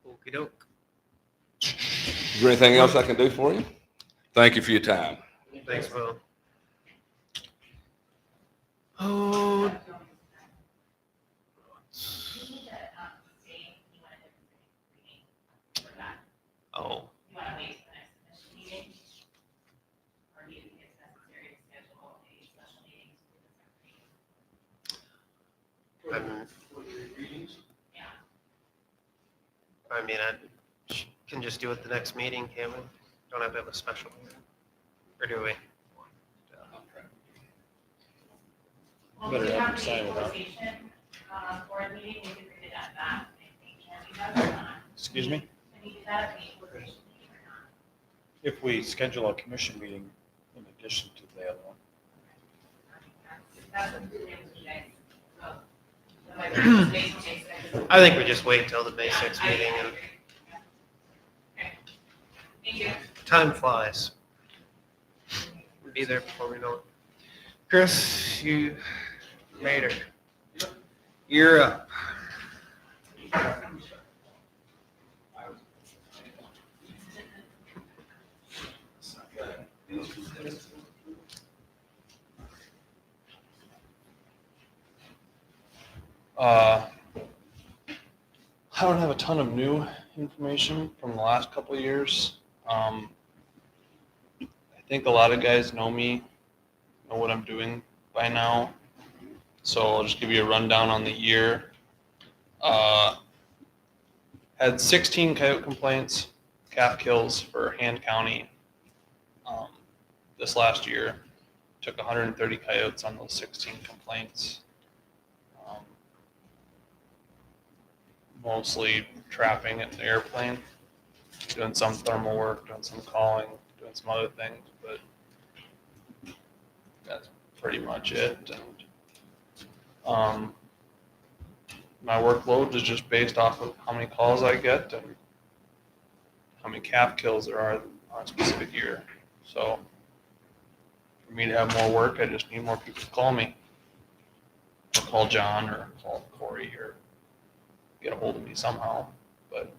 Okey doke. Is there anything else I can do for you? Thank you for your time. Thanks, Will. Oh, oh, You want to wait for the next commission meeting? Or do you think it's necessary to schedule a special meeting? For the readings, Yeah. I mean, I can just do it the next meeting, can we? Don't have to have a special meeting. Or do we? Well, Better we have have them the sign it up. equalization, board meeting, we could read it at Excuse me? Can you do that at the equalization meeting or not? If we schedule a commission meeting in addition to the other one. That's what you guys. Oh. That might be just basic things. I think we just wait until the May 6th meeting and Okay. Thank you. time flies. We'll be there before we know it. Chris, you made her. You're up. I don't have a ton of new information from the last couple of years. I think a lot of guys know me, know what I'm doing by now. So I'll just give you a rundown on the year. Had 16 coyote complaints, calf kills for Hand County this last year. Took 130 coyotes on those 16 complaints. Mostly trapping in the airplane, doing some thermal work, doing some calling, doing some other things, but that's pretty much it. And my workload is just based off of how many calls I get and how many calf kills there are on a specific year. So for me to have more work, I just need more people to call me, or call John, or call Corey, or get a hold of me somehow. But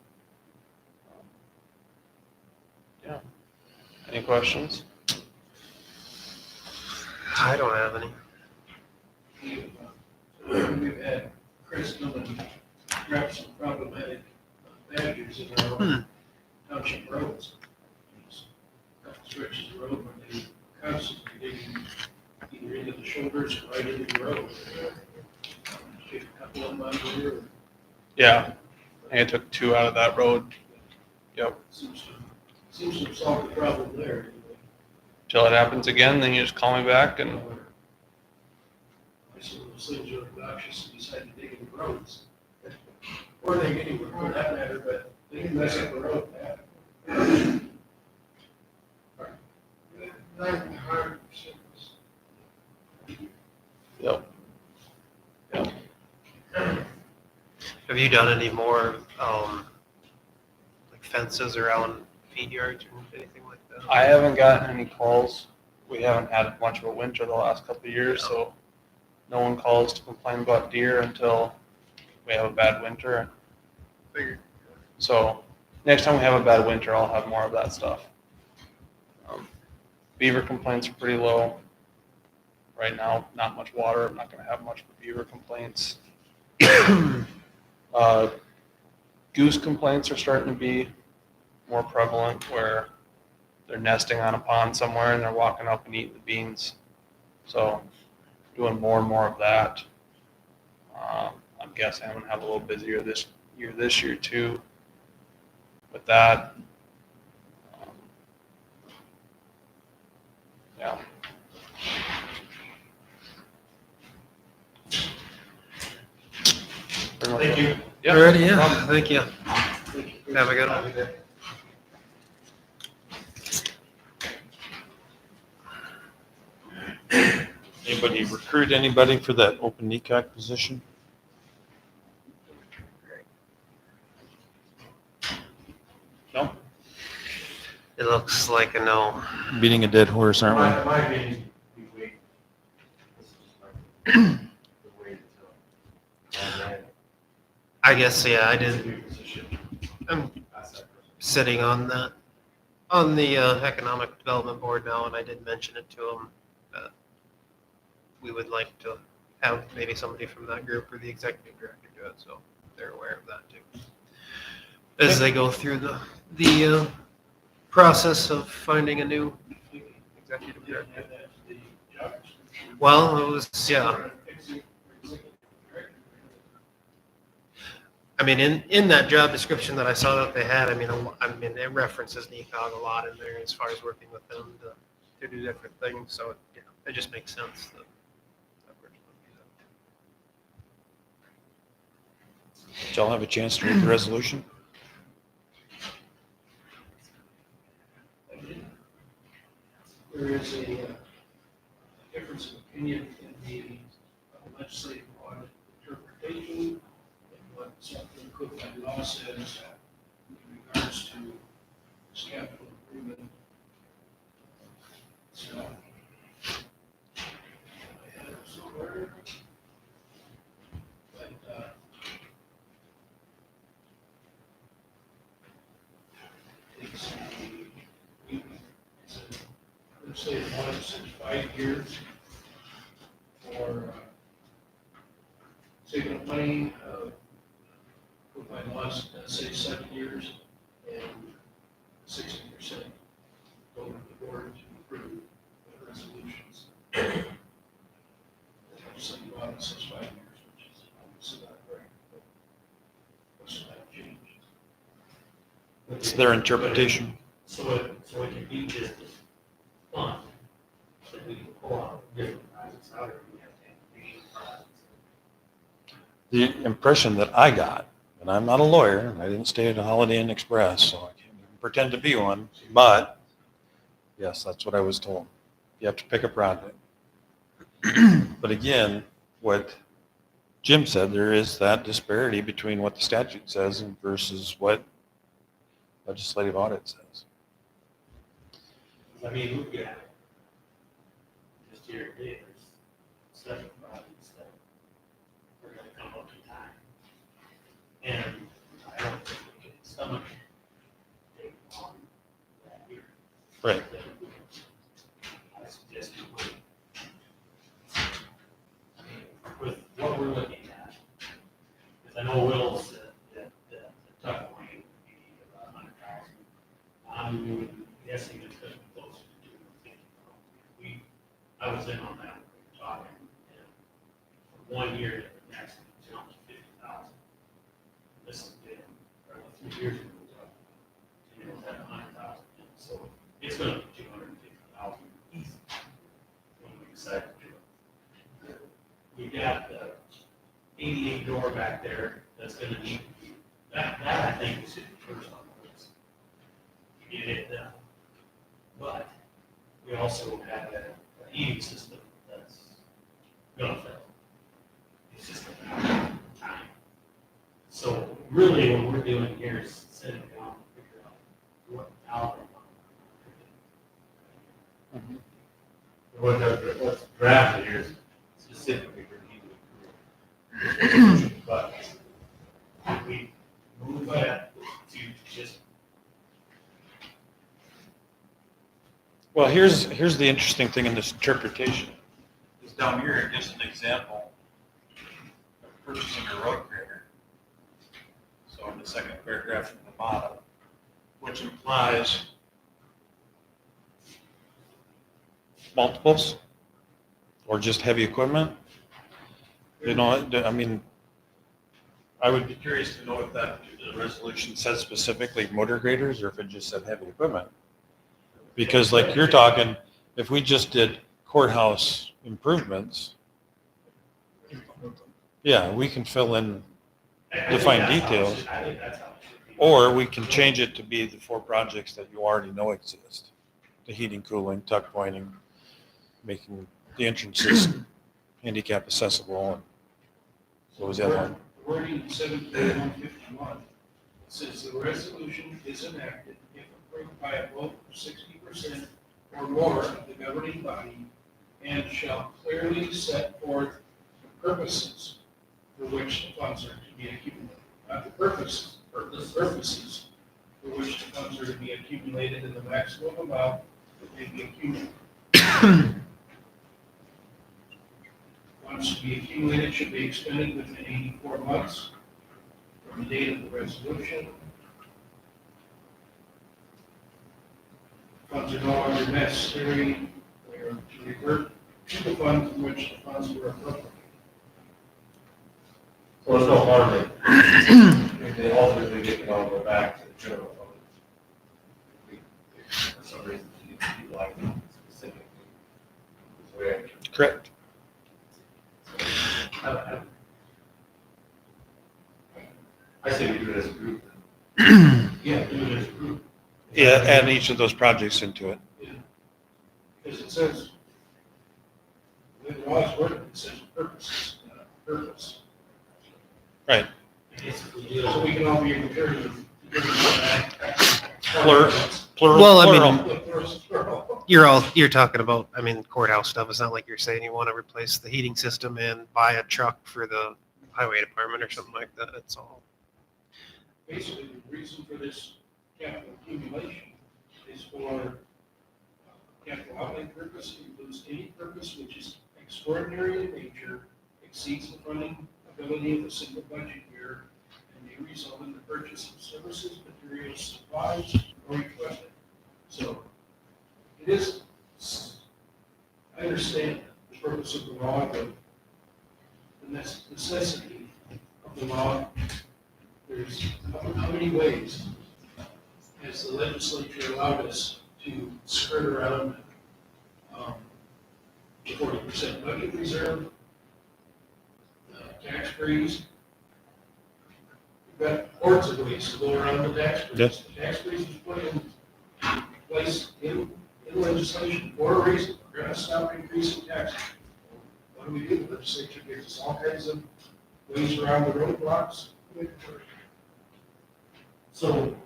yeah, any questions? I don't have any. We've had Chris come and grab some problematic badgers in our own township roads. Couple stretches of road where they constantly digging either into the shoulders or right into the road. Take a couple of them out of here. Yeah, I think I took 2 out of that road. Yep. Seems to have solved the problem there. Till it happens again, then you just call me back and Some of those things are obnoxious and decide to dig in the roads. Or they get anywhere for that matter, but they can mess up the road bad. yep. Have you done any more, like fences around feed yards or anything like that? I haven't gotten any calls. We haven't had much of a winter the last couple of years, so no one calls to complain about deer until we have a bad winter. Figured. So next time we have a bad winter, I'll have more of that stuff. Beaver complaints are pretty low. Right now, not much water. I'm not going to have much for beaver complaints. Goose complaints are starting to be more prevalent, where they're nesting on a pond somewhere and they're walking up and eating the beans. So doing more and more of that. I'm guessing I'm going to have a little busier this year too with that. Yeah. Thank you. Yep. Alrighty, yeah, thank you. Have a good one. Anybody recruit anybody for that open NECAC position? No? It looks like a no. Beating a dead horse, aren't we? My opinion, we wait. This is just my- we wait until- I guess, yeah, I did. Interview position. I'm That's that person. sitting on the Economic Development Board now, and I did mention it to them. We would like to have maybe somebody from that group or the executive director do it, so they're aware of that too. As they go through the process of finding a new executive You don't director. have that in the job description. Well, it was, yeah, I mean, in that job description that I saw that they had, I mean, it references NECOG a lot in there as far as working with them to do different things, so, you know, it just makes sense that. Did y'all have a chance to read the resolution? is a difference of opinion in the legislative audit interpretation and what something Cook County law says in regards to this capital improvement. So, I had it somewhere. But, it's, let's say once in 5 years for saving up money, with my loss, say 7 years, and 60% go to the board to approve the resolutions. So you want it says 5 years, which is obviously not right, but what's that change? It's their interpretation. So it can be just this fund, that we can pull out different projects out, or we have to have big projects. The impression that I got, and I'm not a lawyer, and I didn't stay at a Holiday Inn Express, so I can't even pretend to be one, but yes, that's what I was told. You have to pick a project. But again, what Jim said, there is that disparity between what the statute says versus what legislative audit says. I mean, look at, just here today, there's 7 projects that are gonna come up in time. And I don't think we can stomach taking on that year. Right. I suggest you wait. I mean, with what we're looking at, because I know Will said that the tuck point would be about 100,000. I'm guessing it's gonna be closer to 250. I was in on that, we were talking, and from 1 year to the next, it's jumped to 50,000. This has been, or 3 years ago, we were talking, and it was at 100,000, so it's gonna be 250,000 easy when we decide to do it. We got the 88 door back there that's gonna need to be, that I think is first on the list. Get it done. But we also have a heating system that's gonna fail. It's just a matter of time. So really what we're doing here is sitting down and figure out what algorithm. What's drafted here is specifically for heating. But We move that to just, Well, here's the interesting thing in this interpretation. Is down here, it gives an example of purchasing a road grader. So in the second paragraph from the bottom, which implies multiples or just heavy equipment. You know, I mean, I would be curious to know if that the resolution says specifically motor graders or if it just said heavy equipment. Because like you're talking, if we just did courthouse improvements, yeah, we can fill in, define details. I think that's how it should be. Or we can change it to be the 4 projects that you already know exist. The heating, cooling, tuck pointing, making the entrances handicap accessible. And what was the other one? Wording 7.151 says the resolution is enacted if approved by a vote of 60% or more of the governing body and shall clearly set forth the purposes for which the funds are to be accumulated. Not the purposes for which the funds are to be accumulated in the maximum amount that may be accumulated. Funds to be accumulated should be expended within 84 months from the date of the resolution. Funds are no longer necessary. They are to revert to the fund from which the funds were appropriated. So there's no harm in, if they ultimately get it all go back to the general fund. If for some reason you need like specifically. So we have Correct. I say we do it as a group. Yeah, do it as a group. Yeah, add each of those projects into it. Because Because it says, the law's worded, it says purposes, purpose. Right. Basically, do So we can all be in the period of. Plural, Well, I mean, Plural. you're talking about, I mean, courthouse stuff. It's not like you're saying you want to replace the heating system and buy a truck for the highway department or something like that. It's all. Basically, the reason for this capital accumulation is for capital outlay purpose, includes any purpose which is extraordinary in nature, exceeds the funding ability of a single budget year, and may result in the purchase of services, materials, supplies, or equipment. So it is, I understand the purpose of the law, but the necessity of the law. There's how many ways has the legislature allowed us to skirt around the 40% budget reserve, tax freeze? We've got hordes of ways to go around the tax freeze. Yes. The tax freeze was put in place in legislation for a reason. We're gonna stop increasing taxes. What do? The legislature gives us all kinds of ways around the roadblocks. So,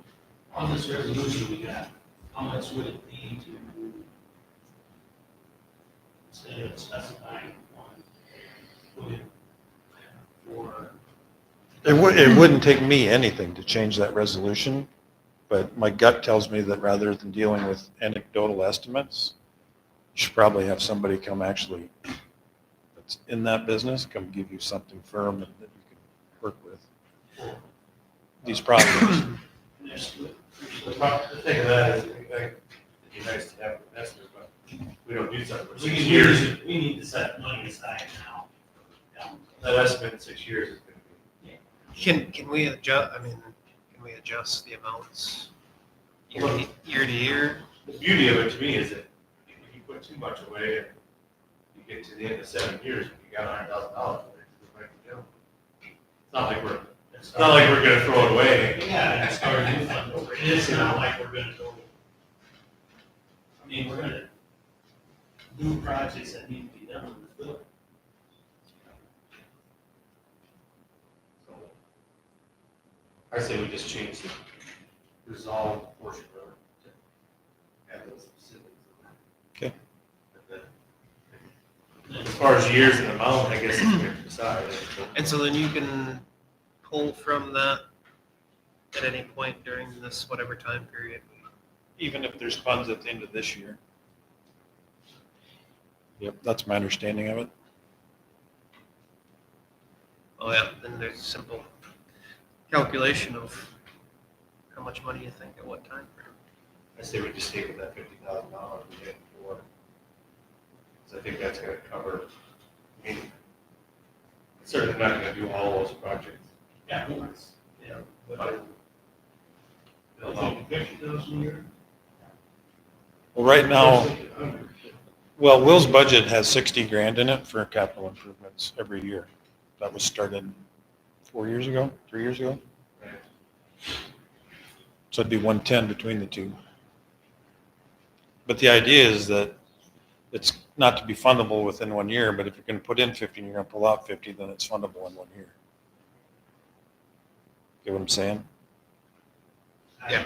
on this resolution we got, how much would it be to, instead of specifying one, would it, for, It wouldn't take me anything to change that resolution, but my gut tells me that rather than dealing with anecdotal estimates, you should probably have somebody come actually that's in that business, come give you something firm that you can work with. These problems. The thing of that is, it'd be nice to have an estimate, but we don't do something for we 6 need, years. we need to set money aside now. That estimate in 6 years is gonna be. Can we adjust, can we adjust the amounts year to year? The beauty of it to me is that if you put too much away and you get to the end of 7 years, and you got $100,000, it's not like we're gonna throw it away. Yeah, and start a new fund over. It's not like we're gonna go. I mean, we're gonna do projects that need to be done in this building. I say we just change the resolved portion of it to have those specifics. Okay. As far as years and amount, I guess it's going to decide. And so then you can pull from that at any point during this whatever time period. Even if there's funds at the end of this year. Yep, that's my understanding of it. Oh yeah, then there's a simple calculation of how much money you think at what time frame. I say we just stay with that $50,000 we did before. So I think that's going to cover, I mean, it's certainly not going to do all those projects. Yeah, of course. Yeah. But I think 50,000 a year. Well, right now, well, Will's budget has 60 grand in it for capital improvements every year. That was started 4 years ago, 3 years ago. So it'd be 110 between the two. But the idea is that it's not to be fundable within 1 year, but if you're going to put in 50 and you're going to pull out 50, then it's fundable in 1 year. Get what I'm saying? Yeah.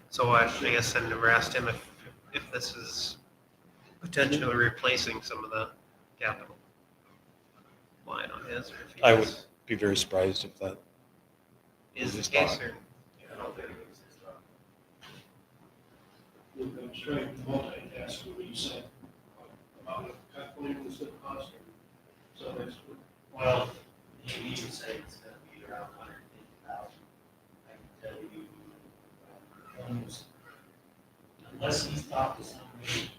So I guess I never asked him if this is potentially replacing some of the capital line on his, or if he I would is- be very surprised if that, is the case, or I don't think it's Look, I'm trying to multitask what you said about calculating this cost. So that's what. Well, you even say it's gonna be around 150,000. I can tell you, almost, unless he's talked to somebody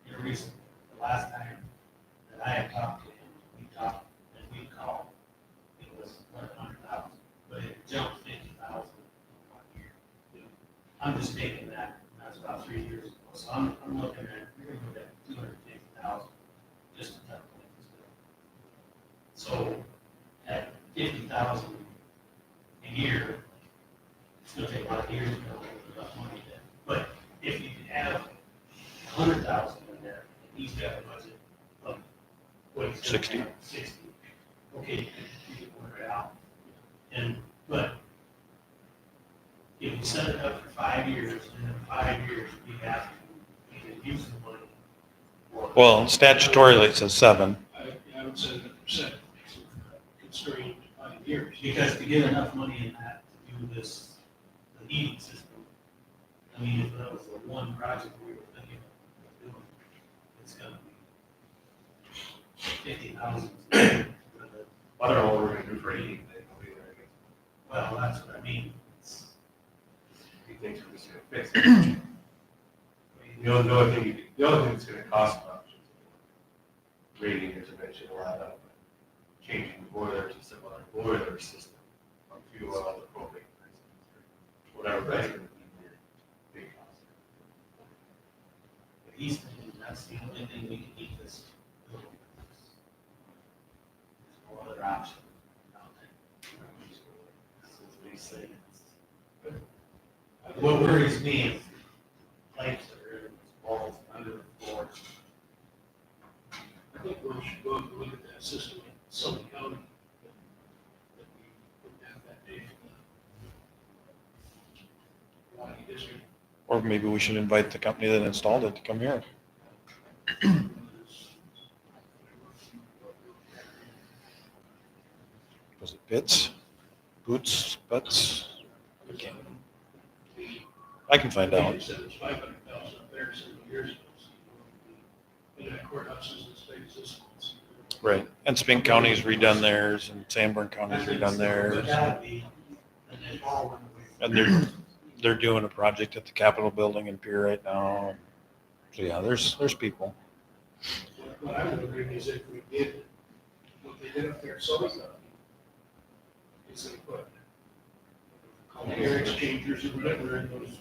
here recently, the last time that I had talked to him, we talked, and we called, it was 100,000, but it jumped 50,000 in 1 year. I'm just taking that, and that's about 3 years ago, so I'm looking at, we're gonna look at 250,000, just to calculate this bill. So, at 50,000 a year, it's gonna take a lot of years to build enough money then. But if you have 100,000 in there, and he's got a budget of, what, he said, 60. 60. Okay, you can work it out. And, but if you set it up for 5 years, and in 5 years, we have to, we can use the money. for- Well, statutorily it says 7. I would say the percent constrained to 5 years. Because to get enough money in that to do this, the heating system, I mean, if that was the one project we were thinking of doing, it's gonna be 50,000. I don't know what we're gonna do for heating, Well, that's what I mean. It's- he thinks we're just gonna fix it. The only thing that's gonna cost much is radiators eventually will add up. Changing the boiler to some other boiler system, on fuel oil, or propane, whatever, that's gonna be a big cost. But he's thinking that's the only thing we can keep this. building. There's no other option. That's what he's saying. What worries me is pipes that are in the walls, under the floor. I think we should go and look at that system in Sullivan County. That we would have that day for the Water District. Or maybe we should invite the company that installed it to come here. Was it Bits? Boots? Butts? I can't. I can find out. They said it was 500,000 up there several years ago. And that courthouse is as big as this one. Right. And Spink County's redone theirs and Sanborn County's redone theirs. That would be, and then all when we. And they're doing a project at the Capitol building in Pierre right now. So yeah, there's people. What I'm wondering is if we did what they did up there at Sullivan County, is they put air exchangers or whatever in those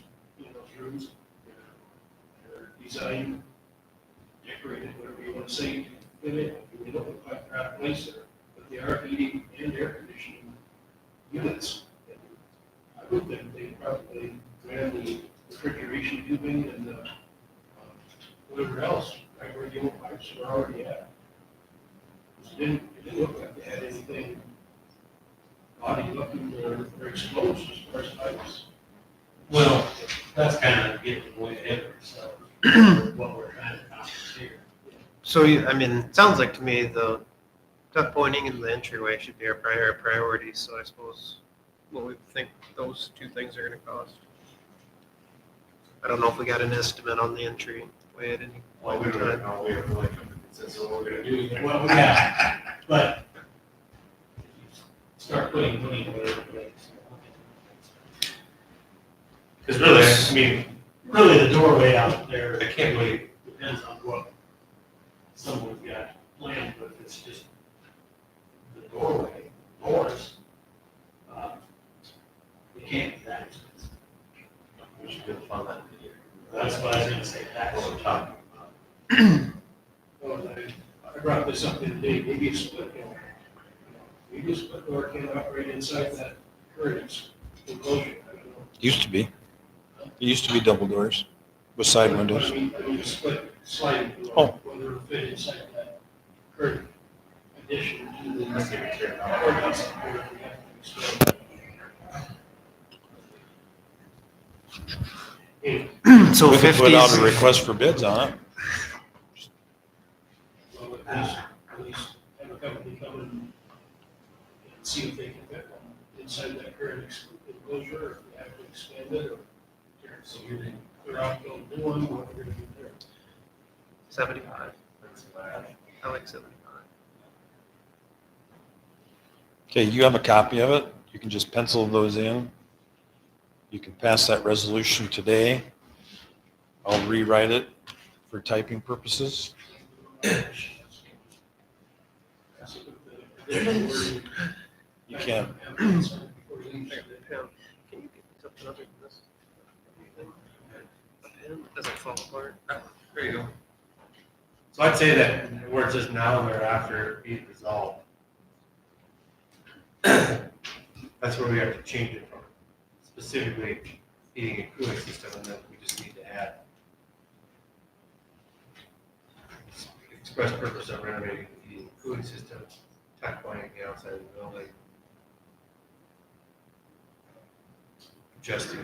rooms. Or design, decorated, whatever you want to say, in it. We don't look like crap place there, but they are heating and air conditioning units. And I would think they probably ran the refrigeration tubing and whatever else, right where the old pipes were already at. It didn't look like they had anything body looking or exposed as far as pipes. Well, that's kind of getting way ahead of ourselves, what we're trying to accomplish here. So, I mean, it sounds like to me the tuck pointing and the entryway should be our priority, so I suppose what we think those two things are gonna cost. I don't know if we got an estimate on the entryway at any Well, point we in don't time. know, we have no consensus on what we're gonna do. Well, yeah, but start putting money where it plays. Because really, I mean, Really, the doorway out there I can't believe, depends on what someone's got planned, but if it's just the doorway, doors, it can't be that expensive. we should be able to fund that in a year. That's what I was gonna say, that's What we're talking about. Well, I brought this up the other day, maybe a split door. Maybe a split door can operate inside that current enclosure. I don't know. Used to be. It used to be double doors with side windows. I mean, a split sliding door, Oh. whether it'll fit inside that current addition to the Let's take a chair. courthouse. Or if we have to expand. So We could put out a 50s, request for bids on it. Well, at least have a company come and see if they can fit one inside that current enclosure, or if we have to expand it, or tear it, so you're gonna clear out, build a new one, what we're gonna do there. 75. I like 75. Okay, you have a copy of it. You can just pencil those in. You can pass that resolution today. I'll rewrite it for typing purposes. You can. Can you get something other than this? A pen that doesn't fall apart. There you go. So I'd say that where it says now and thereafter be resolved. That's where we have to change it from specifically heating and cooling system, and then we just need to add express purpose of renovating the cooling system, tuck pointing the outside of the building. Adjusting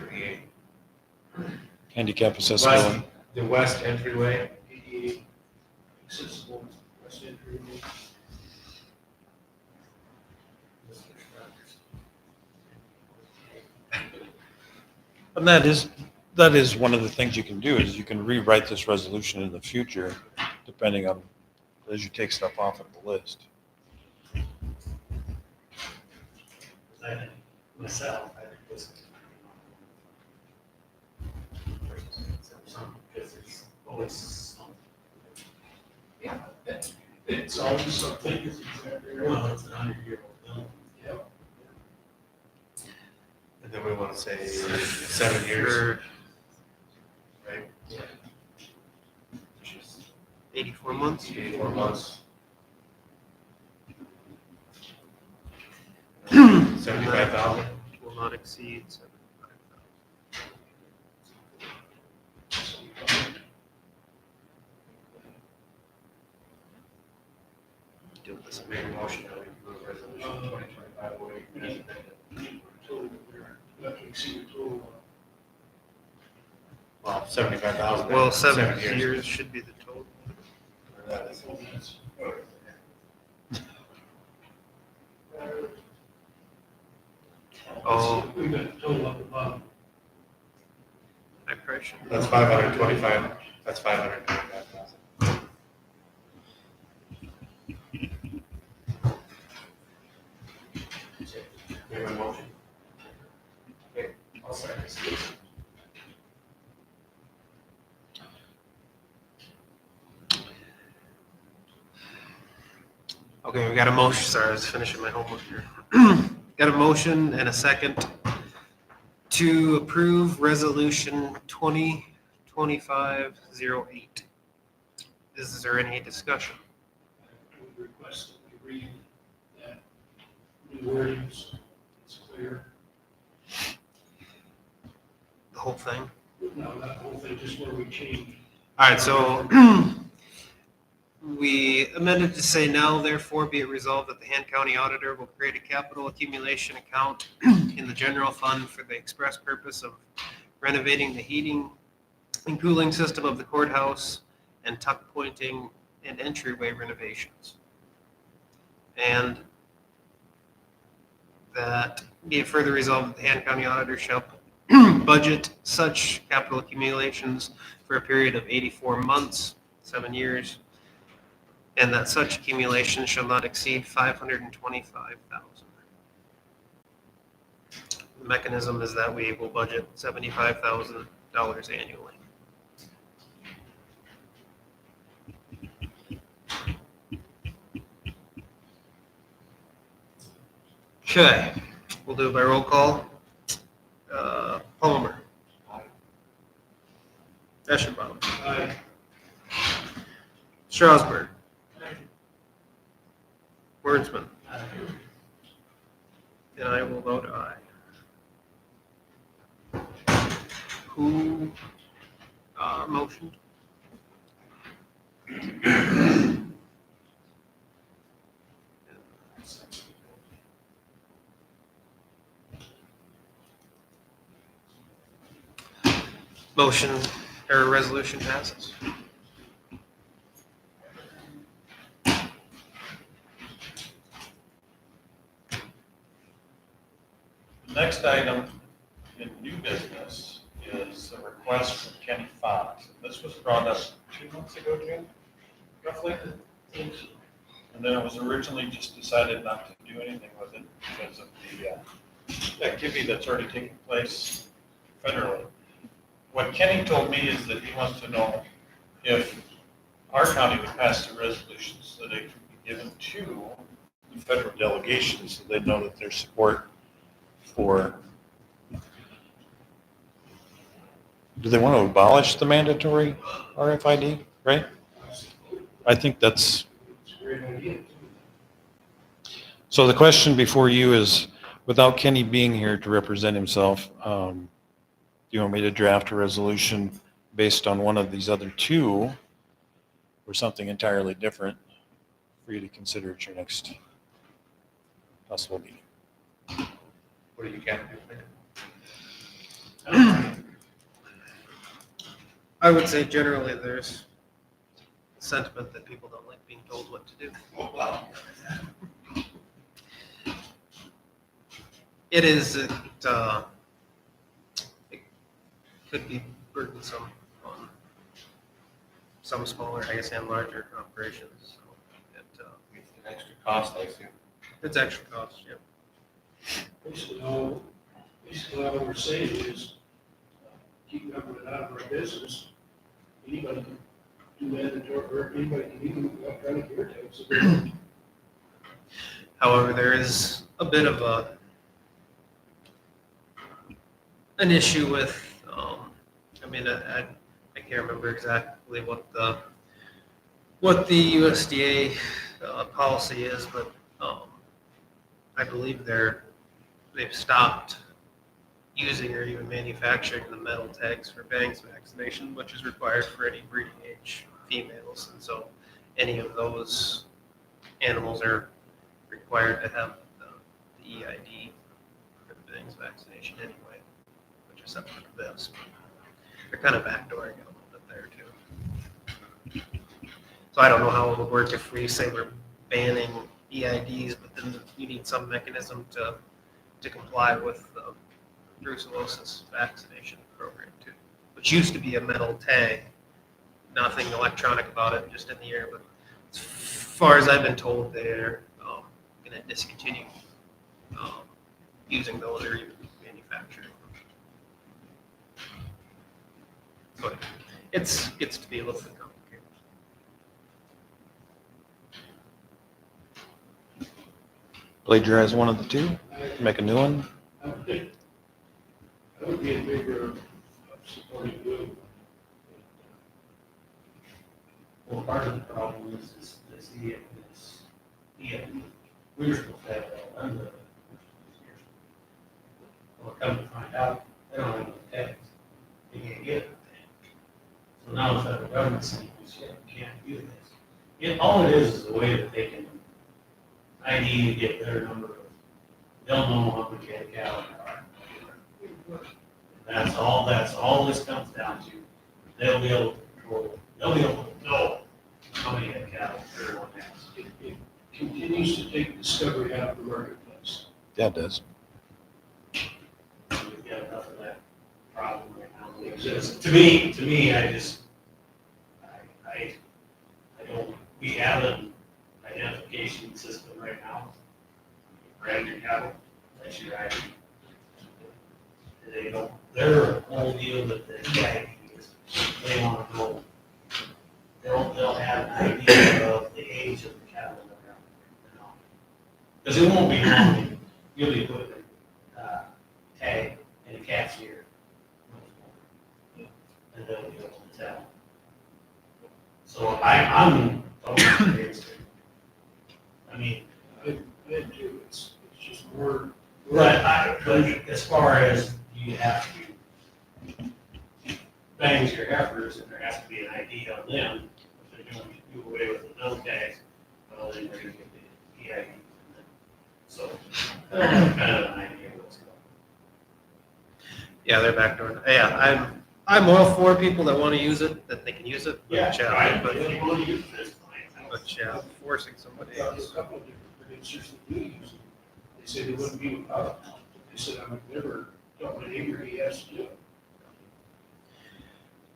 the Handicap accessibility. west, the west entryway. ADA accessible west entry. And that is one of the things you can do, is you can rewrite this resolution in the future, depending on, as you take stuff off of the list. I think myself, I think this. Some, because it's always something. Yeah, it's always something. It's exactly right. Well, it's an 100-year-old building. Yep. And then we want to say 7 years, right? Which is 84 months. 84 months. 75,000. Will not exceed 75,000. Do this. Make a motion that we approve resolution 2025-08. Total, not to exceed the total. Well, 75,000. Well, 7 years should be the total. That is- Oh. We've got the total up above. I probably should. That's 525, that's 525,000. Make my motion. Okay, I'll second this. Okay, we got a motion, sorry, I was finishing my homework here. Got a motion and a second to approve resolution 2025-08. Is there any discussion? I would request that we read that new wordings. It's clear. The whole thing? No, not the whole thing, just where we change. All right, so we amended to say now therefore be it resolved that the Han County Auditor will create a capital accumulation account in the general fund for the express purpose of renovating the heating and cooling system of the courthouse and tuck pointing and entryway renovations. And that be it further resolved that the Han County Auditor shall budget such capital accumulations for a period of 84 months, 7 years, and that such accumulation shall not exceed 525,000. The mechanism is that we will budget $75,000 annually. Okay, we'll do it by roll call. Palmer. Eschenbaum. Aye. Strasburg. Wordsman. And I will vote aye. Who motioned? Motion or resolution passes. The next item in new business is a request from Kenny Fox. This was brought up 2 months ago, Jim, roughly. And then it was originally just decided not to do anything with it because of the activity that's already taken place federally. What Kenny told me is that he wants to know if our county would pass a resolution so that it could be given to the federal delegation so they know that their support for, do they want to abolish the mandatory RFID, right? I think that's, It's a great idea. so the question before you is, without Kenny being here to represent himself, do you want me to draft a resolution based on one of these other two, or something entirely different for you to consider at your next possible meeting. What do you got? I would say generally there's sentiment that people don't like being told what to do. It is, it could be burdensome on some smaller, I guess, and larger operations. So It's an extra cost, I assume. it's extra cost, yeah. Basically, all we're saying is keep government out of our business. Anybody can do mandatory, or anybody can even electronic ear tags. However, there is a bit of an issue with, I mean, I can't remember exactly what the USDA policy is, but I believe they've stopped using or even manufacturing the metal tags for Bangs vaccination, which is required for any breeding age females. And so any of those animals are required to have the EID for the Bangs vaccination anyway, which is separate from this. They're kind of backdooring it a little bit there too. So I don't know how it would work if we say we're banning EIDs, but then you need some mechanism to comply with the brucellosis vaccination program too, which used to be a metal tag, nothing electronic about it, just in the air. But as far as I've been told, they're going to discontinue using those or even manufacturing them. But it gets to be a little bit complicated. Plagiarize one of the two, make a new one. I would be in favor of supporting you. Well, part of the problem is we were supposed to have that under the years. Well, come to find out, they don't have no tags. They can't get it. So now the federal government's saying, we can't do this. All it is a way that they can ID to get their number of, they'll know how much head cow there are. That's all this comes down to. They'll be able to control, they'll be able to know how many head cattle everyone has. It continues to take discovery out of the marketplace. Yeah, it does. We've got enough of that problem right now. It's just, to me, I don't, we have an identification system right now. Brand your cattle, that's your ID. They don't, their whole deal with the EID is they want to know, they'll have an idea of the age of the cattle that are out there. Because it won't be long, you'll be putting a tag in a cat's ear. And they'll be able to tell. So I'm totally against it. I mean, I do, it's just more. but as far as you have to bang your heifers, and there has to be an ID on them, if they're going to do away with the no tags, well, then they're going to get the EID. So, they'll have kind of an idea of what's going on. Yeah, they're backdooring. Yeah, I'm all for people that want to use it, that they can use it. But Right, but, if you want to use this, fine. but yeah, forcing somebody There's else. a couple of different producers that do use it. They say they wouldn't be without it. They said, I would never, don't want anybody has to do it.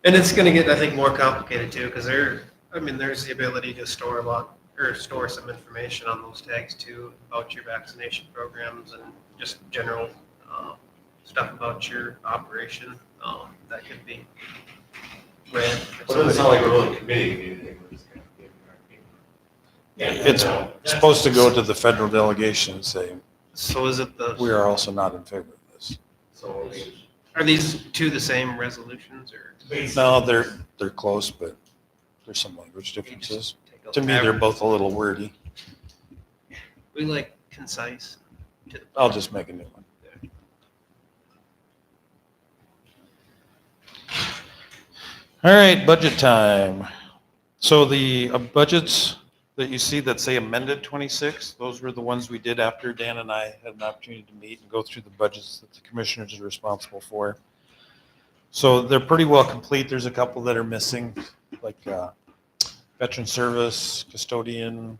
And it's going to get, I think, more complicated too, because there's the ability to store store some information on those tags too about your vaccination programs and just general stuff about your operation that could be read. if But it doesn't sound somebody- like we're really committing anything. We're just kind of giving our opinion. Yeah, It's supposed to go to the federal delegation and say, So is it we are also not in favor of this. So, are these two the same resolutions or? No, they're close, but there's some language differences. Take a To me, they're average? both a little wordy. We like concise. To the I'll just make a new one. All right, budget time. So the budgets that you see that say amended 26, those were the ones we did after Dan and I had an opportunity to meet and go through the budgets that the commissioners are responsible for. So they're pretty well complete. There's a couple that are missing, like veteran service, custodian,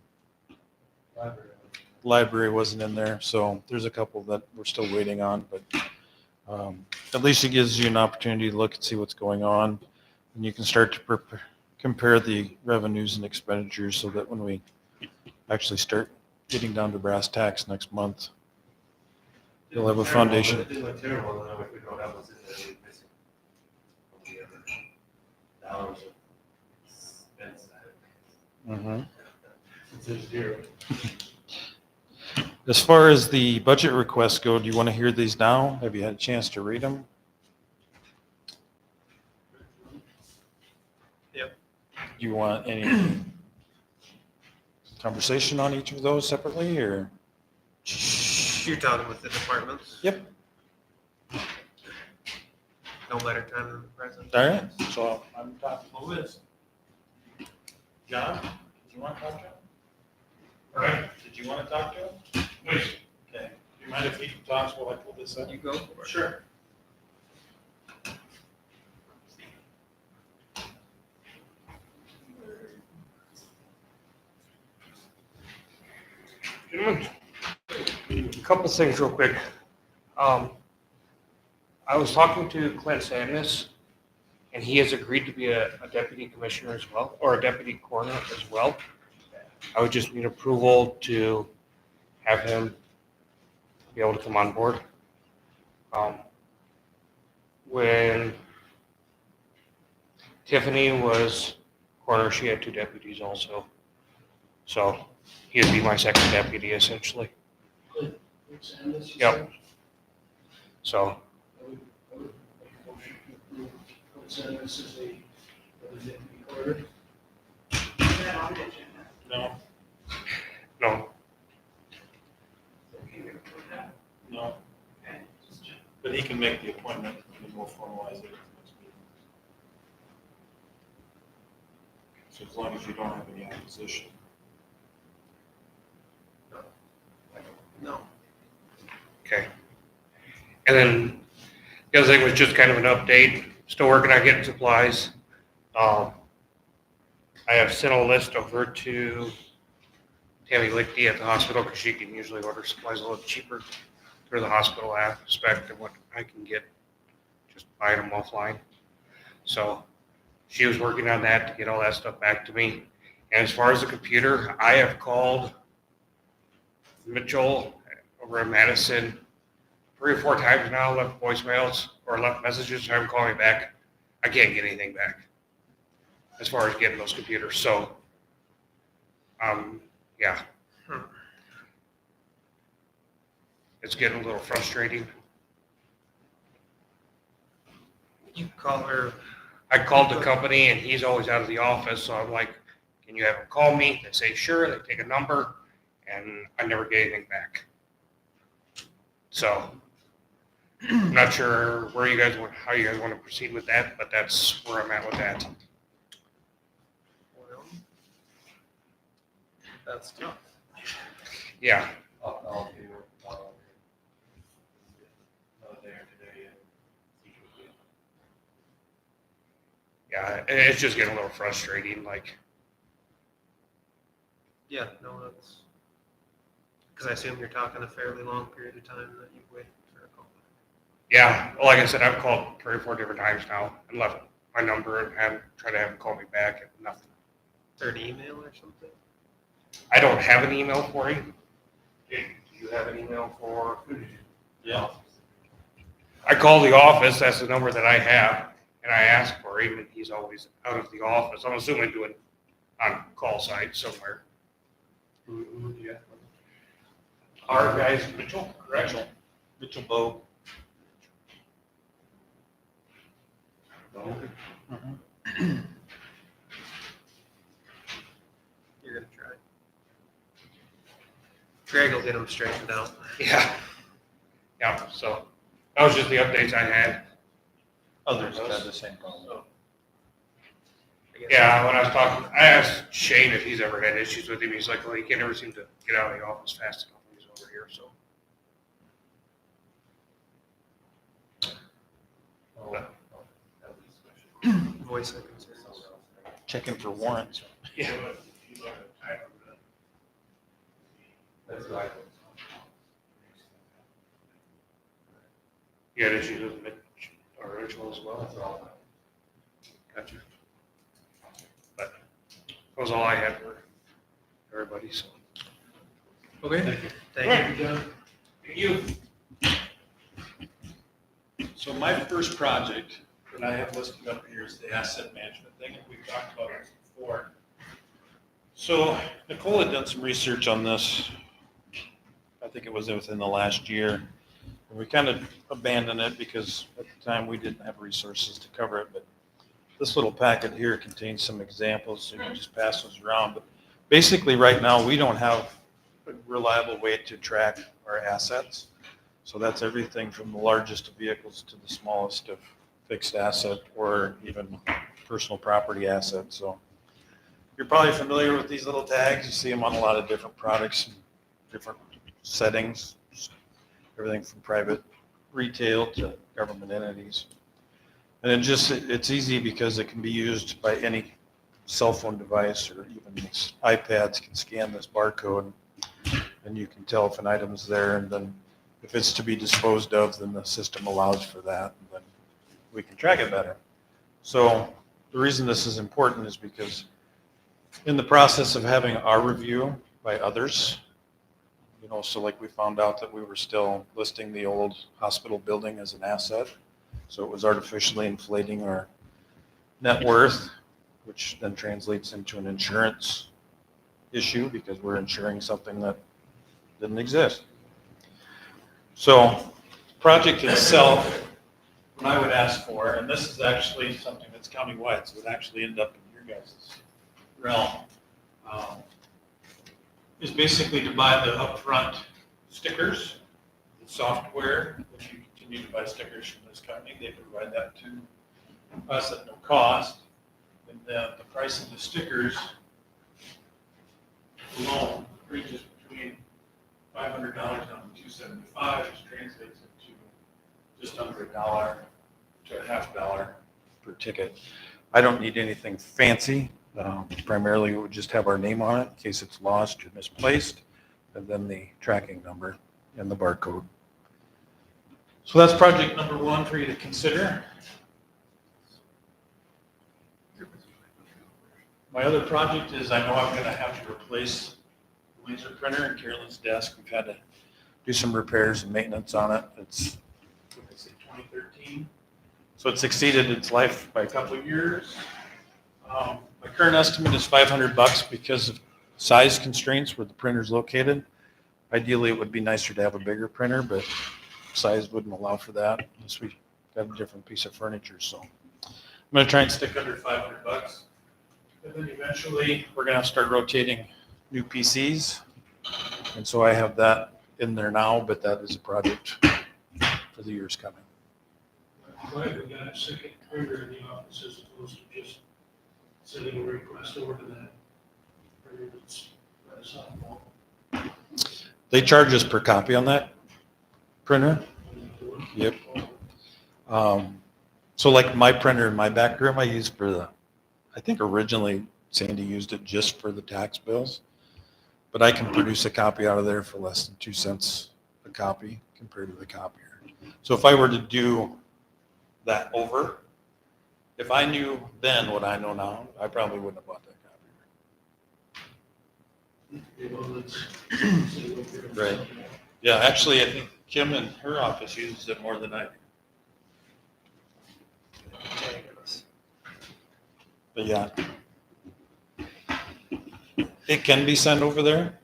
library wasn't in there. So there's a couple that we're still waiting on, but at least it gives you an opportunity to look and see what's going on. And you can start to compare the revenues and expenditures so that when we actually start getting down to brass tacks next month, you'll have a foundation. It didn't look terrible, though, if we don't have what's in there, we're missing. The other dollars of expense. Mhm. It's a zero. As far as the budget requests go, do you want to hear these now? Have you had a chance to read them? Yep. Do you want any conversation on each of those separately, or? You're talking with the departments? Yep. No better time than the present. All right, so I'm talking to Liz. John, did you want to talk to him? All right, did you want to talk to him? Please. Okay, do you mind if he talks while I pull this up? You go for it. Sure. A couple things real quick. I was talking to Clint Sandus, and he has agreed to be a deputy commissioner as well, or a deputy coroner as well. I would just need approval to have him be able to come on board. When Tiffany was coroner, she had 2 deputies also. So he would be my second deputy essentially. Yep. So, I would make a motion to approve Clint Sandus as a deputy coroner. Is that on the agenda? No, no, Okay, we approve that. no, Okay, just check. but he can make the appointment and we'll formalize it at the next meeting. So as long as you don't have any opposition. No. okay. And then the other thing was just kind of an update. Still working on getting supplies. I have sent a list over to Tammy Lichty at the hospital because she can usually order supplies a little cheaper through the hospital aspect of what I can get just buying them offline. So she was working on that to get all that stuff back to me. And as far as the computer, I have called Mitchell over in Madison 3 or 4 times now, left voicemails or left messages, haven't called me back. I can't get anything back as far as getting those computers. So, yeah. It's getting a little frustrating. You call her, I called the company and he's always out of the office, so I'm like, can you have him call me? They say, sure, they take a number, and I never get anything back. So, I'm not sure where you guys want, how you guys want to proceed with that, but that's where I'm at with that. well, that's tough. Yeah, I'll do, another day or today and see what we yeah, it's just getting a little frustrating, like, Yeah, no, that's, because I assume you're talking a fairly long period of time that you've waited for a call. yeah, like I said, I've called 3 or 4 different times now and left my number and tried to have him call me back and nothing. Is there an email or something? I don't have an email for him. Do you have an email for? Yeah. I call the office, that's the number that I have, and I ask for him, and he's always out of the office. I'm assuming doing on call site somewhere. Who do you have? Our guys, Mitchell, correct? Mitchell Bowe. No? You're gonna try. Greg will get them straightened out. Yeah. Yeah, so that was just the updates I had. Others have had the same problem. I guess. Yeah, when I was talking, I asked Shane if he's ever had issues with him. He's like, well, he can't ever seem to get out of the office fast enough when he's over here, so. Voice of concern. Checking for warrants. Yeah. That's right. You had issues with Mitch or Rachel as well? That's all. Gotcha. But that was all I had for everybody, so. Okay, thank you. Thank you. So my first project that I have listed up here is the asset management thing, and we've talked about it before. So Nicole had done some research on this. I think it was within the last year. And we kind of abandoned it because at the time we didn't have resources to cover it. But this little packet here contains some examples, so you can just pass those around. But basically right now, we don't have a reliable way to track our assets. So that's everything from the largest of vehicles to the smallest of fixed asset or even personal property assets. So you're probably familiar with these little tags. You see them on a lot of different products, and different settings, everything from private retail to government entities. And it's easy because it can be used by any cell phone device, or even these iPads can scan this barcode and you can tell if an item's there, and then if it's to be disposed of, then the system allows for that, and then we can track it better. So the reason this is important is because in the process of having our review by others, so like we found out that we were still listing the old hospital building as an asset. So it was artificially inflating our net worth, which then translates into an insurance issue because we're insuring something that didn't exist. So project itself, what I would ask for, and this is actually something that's countywide, so it would actually end up in your guys' realm, is basically to buy the upfront stickers, the software. If you continue to buy stickers from this company, they provide that to us at no cost. And then the price of the stickers alone ranges between $500 down to $275, which translates into just under $1 to $0.50 per ticket. I don't need anything fancy. Primarily, it would just have our name on it in case it's lost or misplaced, and then the tracking number and the barcode. So that's project number one for you to consider. My other project is I know I'm going to have to replace the laser printer in Carolyn's desk. We've had to do some repairs and maintenance on it. It's 2013. So it's exceeded its life by a couple of years. My current estimate is $500 because of size constraints where the printer's located. Ideally, it would be nicer to have a bigger printer, but size wouldn't allow for that unless we got a different piece of furniture. So I'm going to try and stick under $500. And then eventually, we're going to start rotating new PCs. And so I have that in there now, but that is a project for the years coming. I'm glad we got a second printer in the office as opposed to just sending a request over to that printer that's at a softball. They charge us per copy on that printer. Yep. So like my printer in my back room, I use for I think originally Sandy used it just for the tax bills, but I can produce a copy out of there for less than 2 cents a copy compared to the copier. So if I were to do that over, if I knew then what I know now, I probably wouldn't have bought that copier. Right. Yeah, actually, I think Kim in her office uses it more than I do. But yeah, it can be sent over there.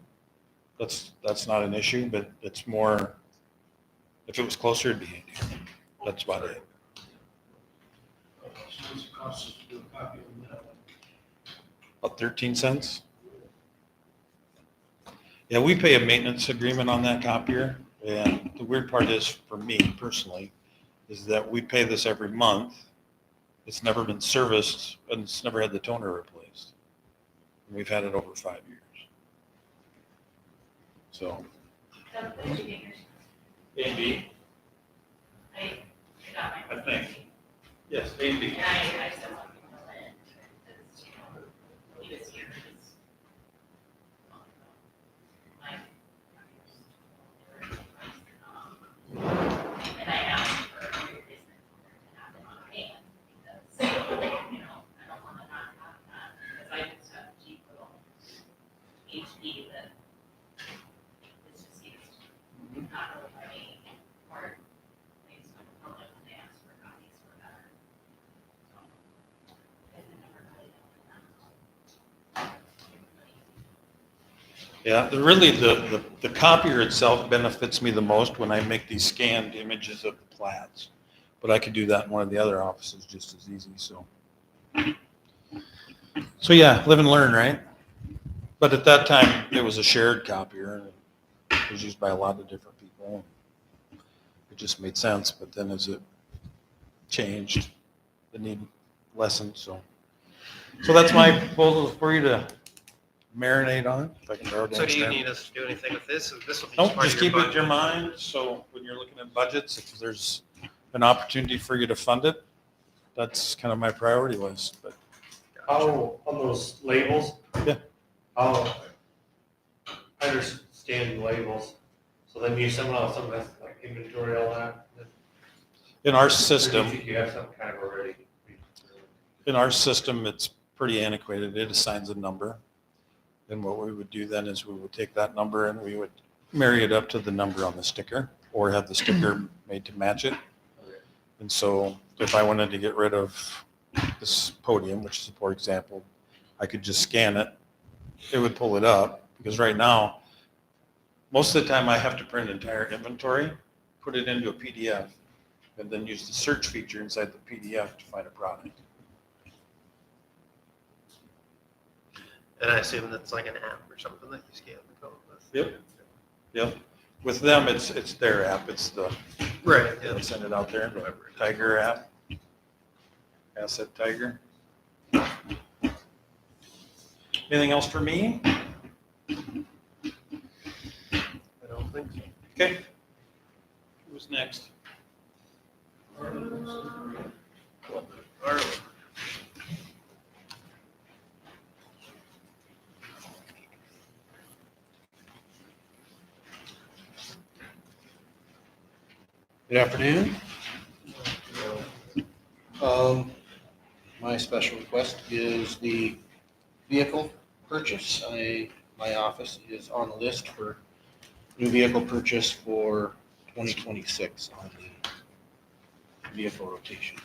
That's not an issue, but it's more, if it was closer, it'd be handy. That's about it. So what's it cost us to do a copy of that? About 13 cents. Yeah, we pay a maintenance agreement on that copier. And the weird part is, for me personally, is that we pay this every month. It's never been serviced and it's never had the toner replaced. And we've had it over 5 years. So. Did you get yours? A and B, I got mine. I think. Yes, A and B. And I said something about it. Because, you know, he was here. He's- And I asked for a replacement to have it on hand because, you know, I don't want to not have that because I just have a cheap little HP that is just used. Not really by me or things from the public when they ask for copies for better. So, I never really done that. Yeah, really the copier itself benefits me the most when I make these scanned images of the plats. But I could do that in one of the other offices just as easy, so. So yeah, live and learn, right? But at that time, it was a shared copier and it was used by a lot of different people. It just made sense, but then as it changed, the need lessened, so. So that's my proposal for you to marinate on, if I can borrow So do you downstairs. need us to do anything with this? This will be Nope, part just of your keep it in your budget. mind, so when you're looking at budgets, if there's an opportunity for you to fund it, that's kind of my priority list, but. How, on those labels? Yeah. How, I understand labels, so then you somehow, some that's like inventory, all that. In our Or do system, you think you have something kind of already? it's pretty antiquated. It assigns a number. Then what we would do then is we would take that number and we would marry it up to the number on the sticker or have the sticker made to match it. And so if I wanted to get rid of this podium, which is a poor example, I could just scan it. It would pull it up because right now, most of the time I have to print entire inventory, put it into a PDF, and then use the search feature inside the PDF to find a product. And I assume that's like an app or something that you scan the code with. Yep. Yep. With them, it's their app. It's the, Right, yeah. they send it out there, the Tiger app. Asset Tiger. Anything else for me? I don't think so. Okay. Who's next? Good afternoon. My special request is the vehicle purchase. My office is on the list for new vehicle purchase for 2026 on the vehicle rotation.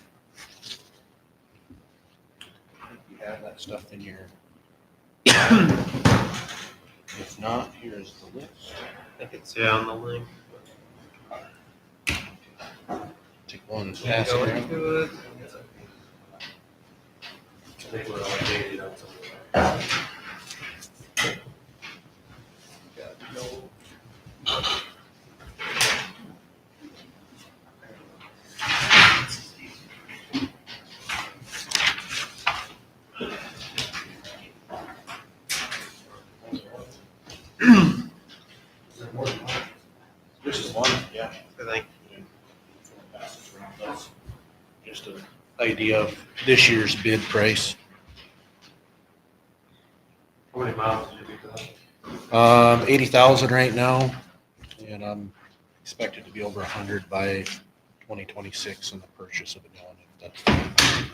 You have that stuff in your. If not, here's the list. I think it's, yeah, on the link. Take one, Can you pass it go around. into it? I think we're outdated on some of that. This is one, yeah. I think. Pass this around. That's just an idea of this year's bid price. How many miles did you get that? 80,000 right now, and I'm expected to be over 100 by 2026 in the purchase of a new one. If that's-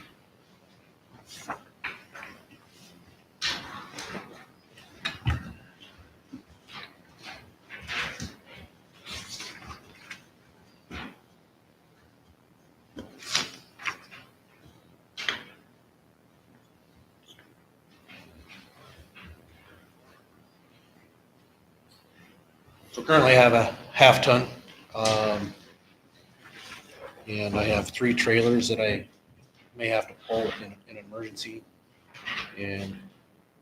So currently I have a half ton, and I have 3 trailers that I may have to pull in an emergency, and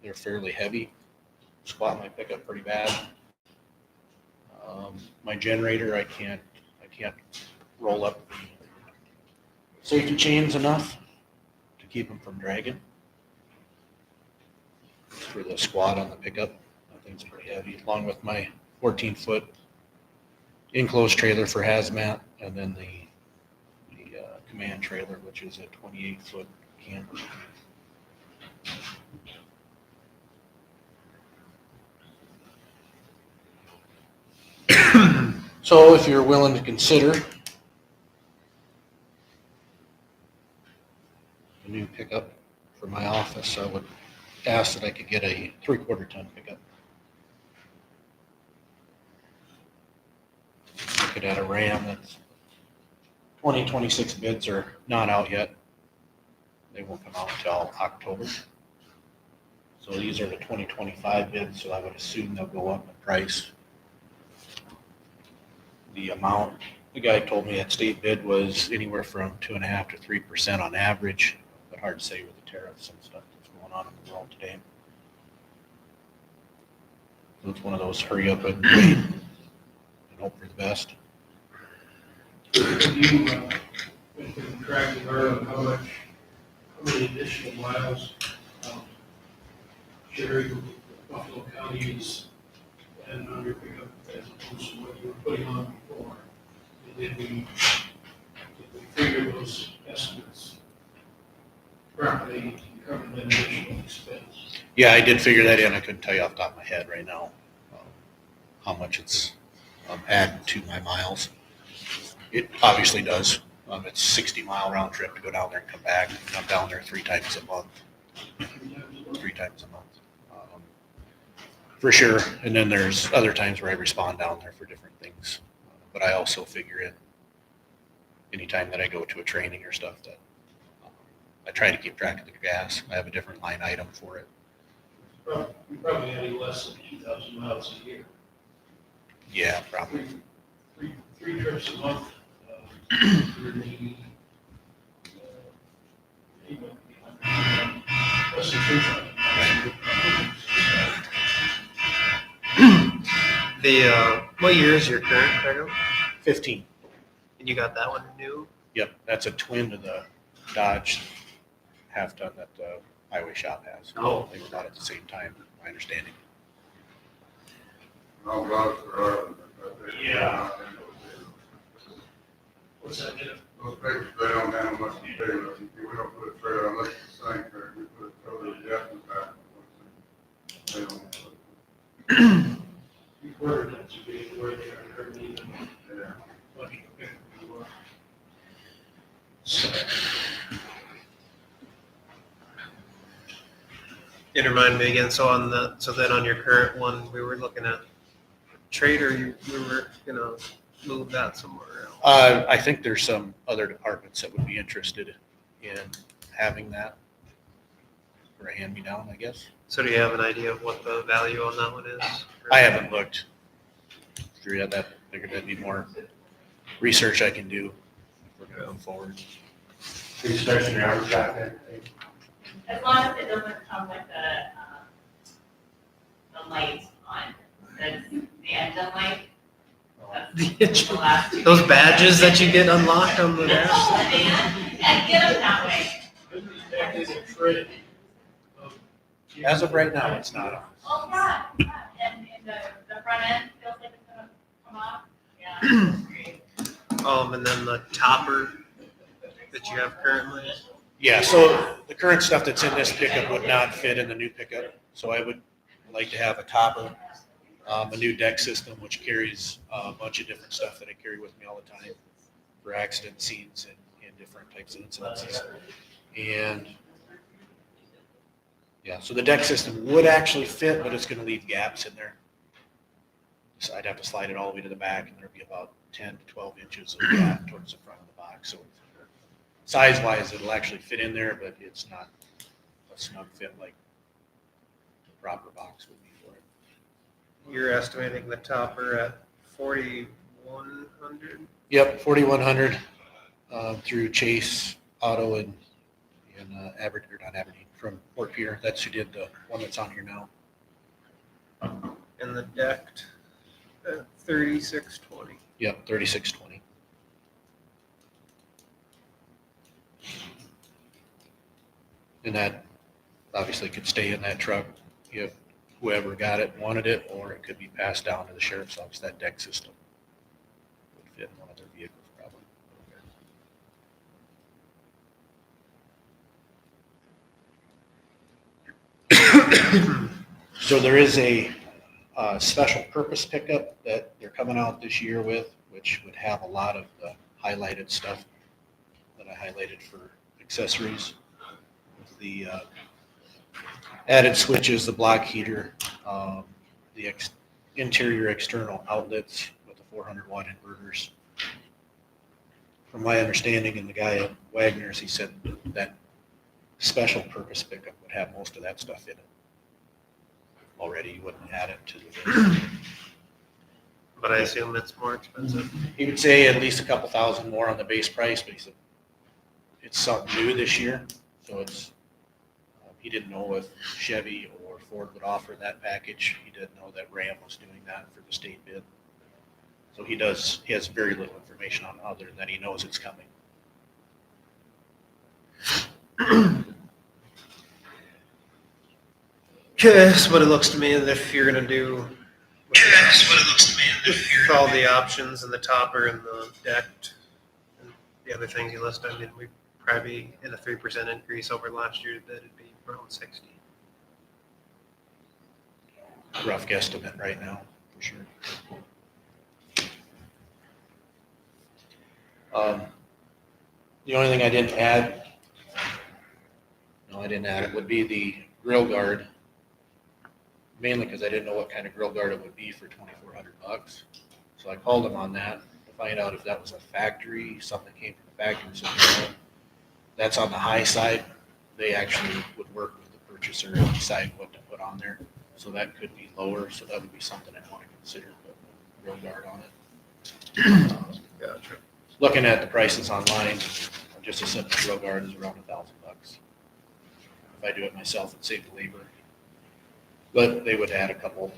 they're fairly heavy. Squat my pickup pretty bad. My generator, I can't roll up the safety chains enough. keep them from dragging. For the squad on the pickup, that thing's pretty heavy, along with my 14-foot enclosed trailer for hazmat, and then the command trailer, which is a 28-foot camper. So if you're willing to consider a new pickup for my office, I would ask that I could get a 3/4 ton pickup. Looking at a Ram that's 2026 bids are not out yet. They won't come out until October. So these are the 2025 bids, so I would assume they'll go up in price. The amount, the guy told me that state bid was anywhere from 2.5% to 3% on average, but hard to say with the tariffs and stuff that's going on in the world today. So it's one of those hurry up and wait and hope for the best. Have you been keeping track of her on how many additional miles sharing Buffalo County's and on your pickup as opposed to what you were putting on before? Did we figure those estimates properly to cover that additional expense? Yeah, I did figure that in. I couldn't tell you off the top of my head right now how much it's added to my miles. It obviously does. It's 60-mile round trip to go down there and come back. I'm down there 3 times a month. 3 times a month. For sure. And then there's other times where I respond down there for different things. But I also figure in anytime that I go to a training or stuff that I try to keep track of the gas. I have a different line item for it. You're probably adding less than 2,000 miles a year. Yeah, probably. Three trips a month. For the, less than 3,000 miles. What year is your current pickup? 15. And you got that one new? Yep, that's a twin to the Dodge half-ton that the highway shop has. Oh. They were bought at the same time, my understanding. Yeah. What's that, Jeff? Those papers, they don't have much to do, we don't put a trailer unless it's the same trailer, we put a trailer adjustment back. They don't. You ordered that to be where they are currently even. Yeah. Much bigger than you were. So, It reminded me again, so then on your current one, we were looking at Trader, we were gonna move that somewhere else. I think there's some other departments that would be interested in having that for a hand-me-down, I guess. So do you have an idea of what the value on that one is? I haven't looked through that. Figured that'd be more research I can do if we're going forward. Stationary hours back there. As long as it doesn't come with the light on, the engine light. That's the last two. Those badges that you get unlocked on the dash? Oh, man, and get them that way. that is a trade. As of right now, it's not on. Oh, yeah, yeah, and the front end feels like it's gonna come off, yeah, great. And then the topper that you have currently? Yeah, so the current stuff that's in this pickup would not fit in the new pickup. So I would like to have a topper, a new deck system, which carries a bunch of different stuff that I carry with me all the time for accident scenes and different types of incidences. And yeah, so the deck system would actually fit, but it's gonna leave gaps in there. So I'd have to slide it all the way to the back and there'd be about 10 to 12 inches of gap towards the front of the box. So size-wise, it'll actually fit in there, but it's not a snug fit like the proper box would be for it. You're estimating the topper at 4,100? Yep, 4,100 through Chase Auto and Aberdeen, or not Aberdeen, from Fort Pierre. That's who did the one that's on here now. And the decked at 3,620. Yep, 3,620. And that obviously could stay in that truck if whoever got it wanted it, or it could be passed down to the sheriff's office. That deck system would fit in one of their vehicles probably. So there is a special purpose pickup that they're coming out this year with, which would have a lot of the highlighted stuff that I highlighted for accessories. The added switches, the block heater, the interior external outlets with the 400-watt inverters. From my understanding, and the guy at Wagner's, he said that special purpose pickup would have most of that stuff in it already. You wouldn't add it to the list. But I assume it's more expensive. He would say at least a couple thousand more on the base price, but he said it's something new this year, so it's, he didn't know if Chevy or Ford would offer that package. He didn't know that Ram was doing that for the state bid. So he has very little information on other than he knows it's coming. Okay, so what it looks to me is if you're gonna do with all the options and the topper and the decked and the other things you list, I mean, we probably in a 3% increase over last year's bid, it'd be around 60. Rough guesstimate right now, for sure. The only thing I didn't add, it would be the grill guard. Mainly because I didn't know what kind of grill guard it would be for $2,400. So I called them on that to find out if that was a factory, something came from the factory. So you know, that's on the high side. They actually would work with the purchaser and decide what to put on there. So that could be lower. So that would be something I want to consider, putting a grill guard on it. Gotcha. Looking at the prices online, just a simple grill guard is around $1,000. If I do it myself, it'd save the labor. But they would add probably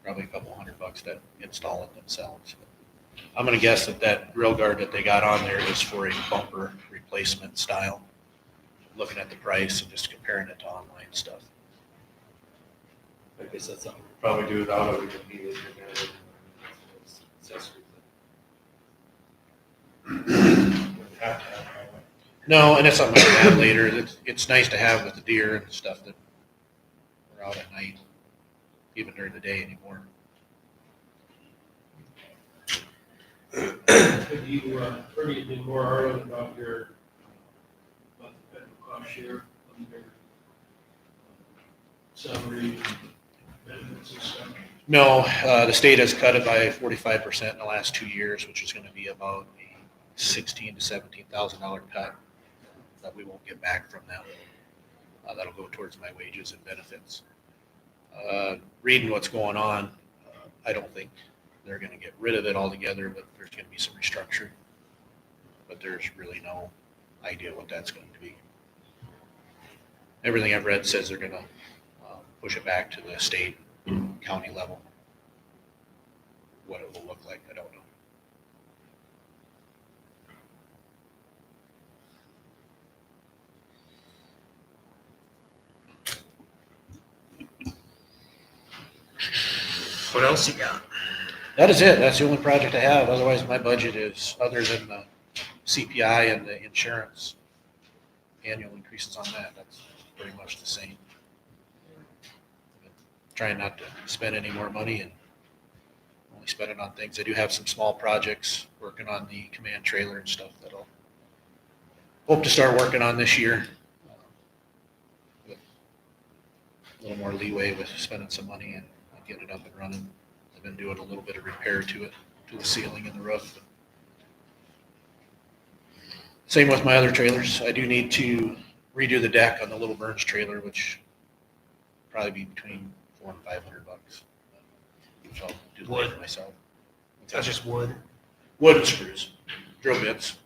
a couple $100 to install it themselves. I'm gonna guess that grill guard that they got on there is for a bumper replacement style. Looking at the price and just comparing it to online stuff. I guess that's something we'll probably do without it, we could be accessories. No, and it's something I can add later. It's nice to have with the deer and stuff that are out at night, even during the day anymore. Have you heard anything more, Arlen, about the federal cost share on their salary and benefits and stuff? No, the state has cut it by 45% in the last 2 years, which is gonna be about a $16,000 to $17,000 cut that we won't get back from them. That'll go towards my wages and benefits. Reading what's going on, I don't think they're gonna get rid of it altogether, but there's gonna be some restructuring. But there's really no idea what that's going to be. Everything I've read says they're gonna push it back to the state, county level. What it will look like, I don't know. What else you got? That is it. That's the only project I have. Otherwise, my budget is, other than the CPI and the insurance, annual increases on that, that's pretty much the same. Trying not to spend any more money and only spend it on things. I do have some small projects working on the command trailer and stuff that I'll hope to start working on this year. With a little more leeway with spending some money and get it up and running. I've been doing a little bit of repair to it, to the ceiling and the roof. Same with my other trailers. I do need to redo the deck on the Little Burns trailer, which probably be between $400 and $500. Which I'll do later myself. That's just wood. Wood and screws, drill bits.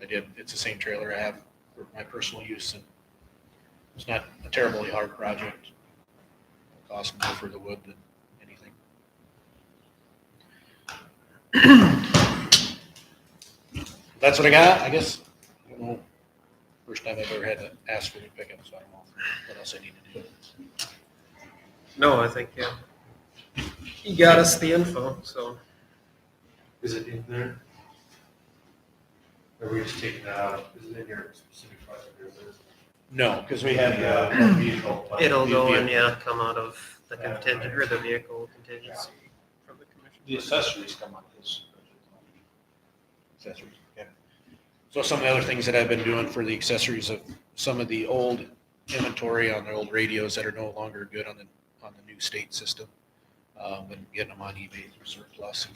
It's the same trailer I have for my personal use, and it's not a terribly hard project. It costs more for the wood than anything. That's what I got, I guess. I don't know. First time I've ever had to ask for a pickup, so I don't know what else I need to do. No, I think, yeah. You got us the info, so. Is it in there? Or are we just taking that out? Is it in your specific budget or is it? No, because we had vehicle. It'll go and, yeah, come out of the contingent, or the vehicle contingency from the commission. The accessories come on this. accessories. Yeah. So some of the other things that I've been doing for the accessories of some of the old inventory on the old radios that are no longer good on the new state system. And getting them on eBay through surplus and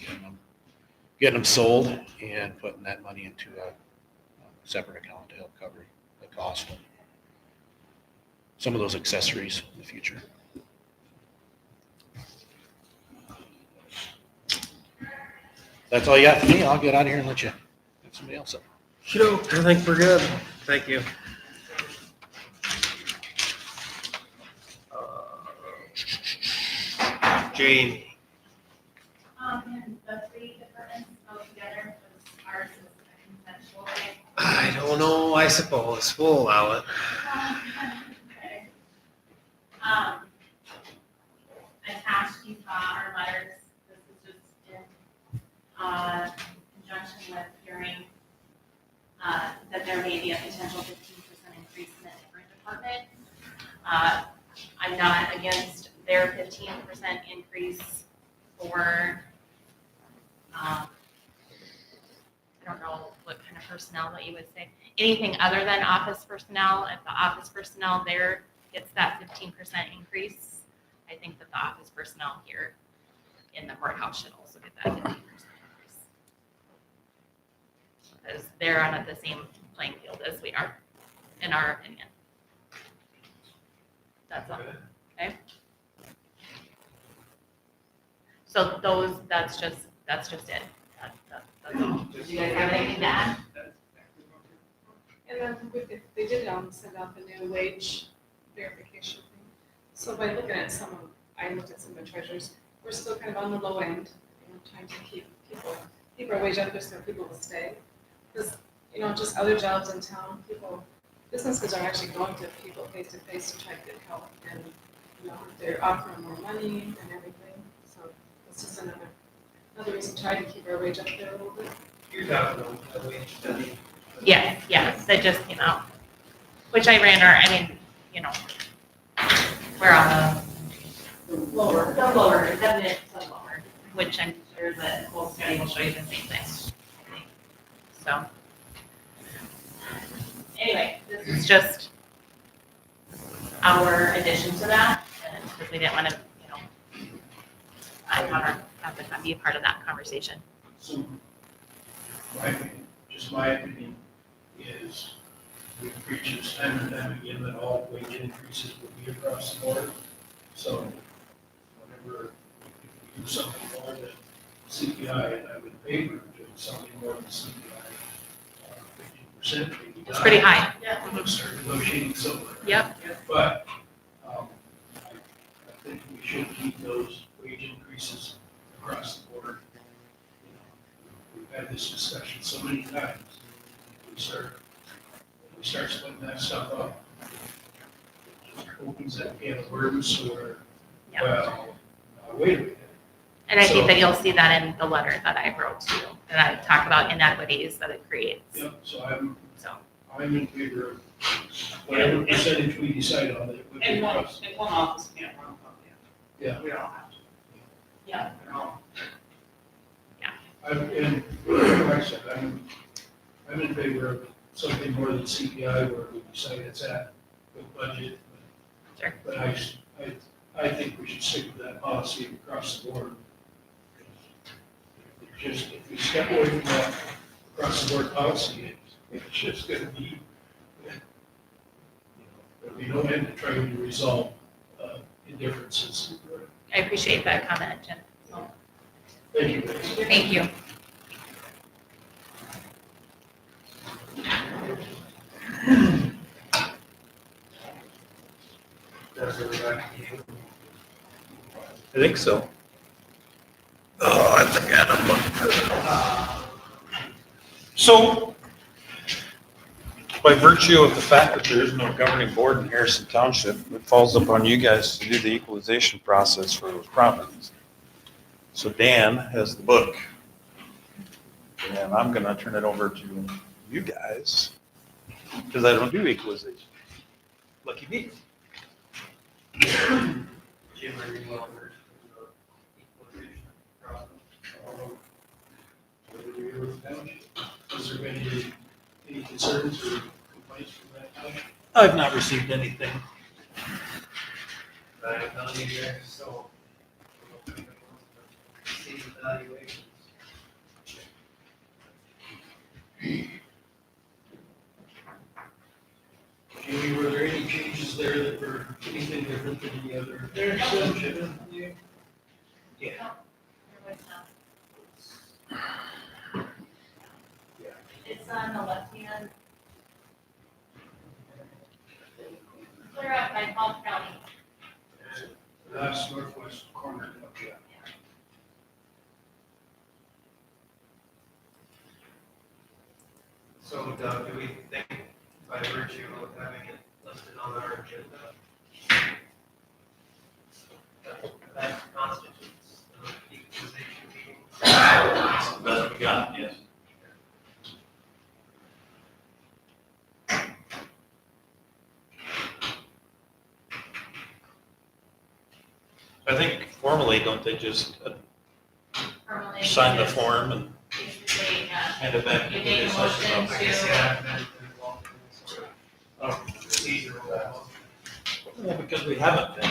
getting them sold and putting that money into a separate account to help cover the cost of some of those accessories in the future. That's all you got for me. I'll get out of here and let you have somebody else up. I think we're good. Thank you. Jamie. And the three departments altogether, because ours is a consensual. I don't know, I suppose. We'll allow it. Okay. Attached, you saw our letters. This is just in conjunction with hearing that there may be a potential 15% increase in a different department. I'm not against their 15% increase for, I don't know what kind of personnel that you would say. Anything other than office personnel, if the office personnel there gets that 15% increase, I think that the office personnel here in the courthouse should also get that 15% increase. Because they're on the same playing field as we are, in our opinion. That's all, okay? So those, that's just it. That's all. Do you guys have anything to add? And then they did send out the new wage verification thing. So by looking at I looked at some of the treasures, we're still kind of on the low end, trying to keep our wage up there so people will stay. Because, just other jobs in town, businesses are actually going to people face to face to try to get help. And, they're offering more money and everything. So this is another reason to try to keep our wage up there a little bit. You're talking about the wage study. Yes, that just came out, which I ran we're on the lower, definite to lower, which I'm sure the whole study will show you the same thing. So, anyway, this is just our addition to that, and because we didn't want to, I want to have to be a part of that conversation. So, my opinion is we preach this time and time again that all wage increases will be across the board. So whenever we do something more than CPI, and I would favor doing something more than CPI, 15% maybe. It's pretty high. Yeah. Let's start negotiating somewhere. Yep. But I think we should keep those wage increases across the board. We've had this discussion so many times. We start splitting that stuff up. It just opens that can of worms where, Yep. well, wait a minute. And I think that you'll see that in the letter that I wrote to you, that I talk about inequities that it creates. Yep, so I'm So, in favor of whatever percentage we decide on it. would be And one across. office can't run public. Yeah. We all have to. yeah. And like I said, I'm in favor of something more than CPI where we decide it's at with budget. Sure. But I think we should stick with that policy across the board. If we step away from that across the board policy, it's just gonna be, there'll be no end to trying to resolve indifferences. I appreciate that comment, Jen. So, Thank you. thank you. That's what we're back to you. I think so. Oh, I think I had a So, By virtue of the fact that there is no governing board in Harrison Township, it falls upon you guys to do the equalization process for those properties. So Dan has the book. And I'm gonna turn it over to you guys, because I don't do equalization. Lucky me. Jim, are you well versed in the equalization process? Has there been any concerns or complaints from that township? I've not received anything. I have none either, so. See evaluations. Jamie, were there any changes there that were anything different than any other township? Yeah. It's on the left hand. Clear up by Palm County. That's northwest corner. Yeah. So Doug, do we think by virtue of having it listed on our agenda, that constitutes an equalization meeting? That's the best we got, yes. I think formally, don't they just Formally, sign the just form and basically, hand it back? you make a motion I guess, to, yeah, I've been involved in sort of procedural. Well, because we haven't been.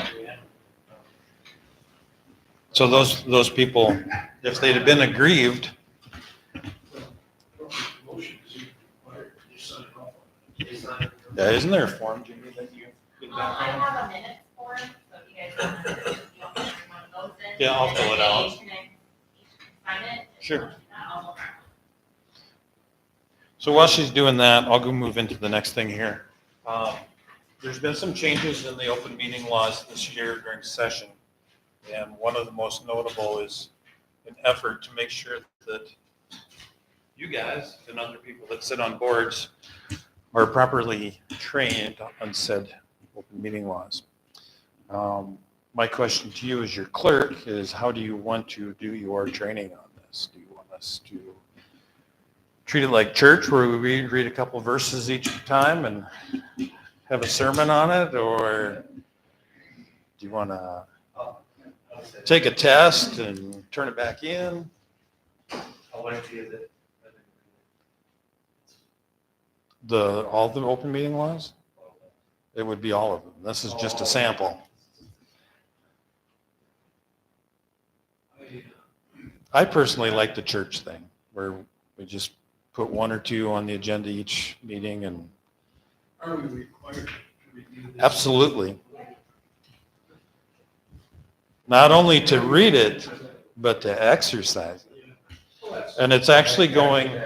So those people, if they'd have been aggrieved, Motion is required, you sign it off on They sign it. yeah, isn't there a form, Jimmy, that you get I back on? have a minutes form, so if you guys want to, you want to bring one of those in. Yeah, I'll fill it out. Each can sign it. Sure. I'll- So while she's doing that, I'll go move into the next thing here. There's been some changes in the open meeting laws this year during session. And one of the most notable is an effort to make sure that you guys and other people that sit on boards are properly trained on said open meeting laws. My question to you as your clerk is, how do you want to do your training on this? Do you want us to treat it like church where we read a couple verses each time and have a sermon on it? Or do you want to take a test and turn it back in? How lengthy is it? All the open meeting laws? It would be all of them. This is just a sample. I personally like the church thing where we just put one or two on the agenda each meeting and Are we required to review this? absolutely. Not only to read it, but to exercise it. And it's actually going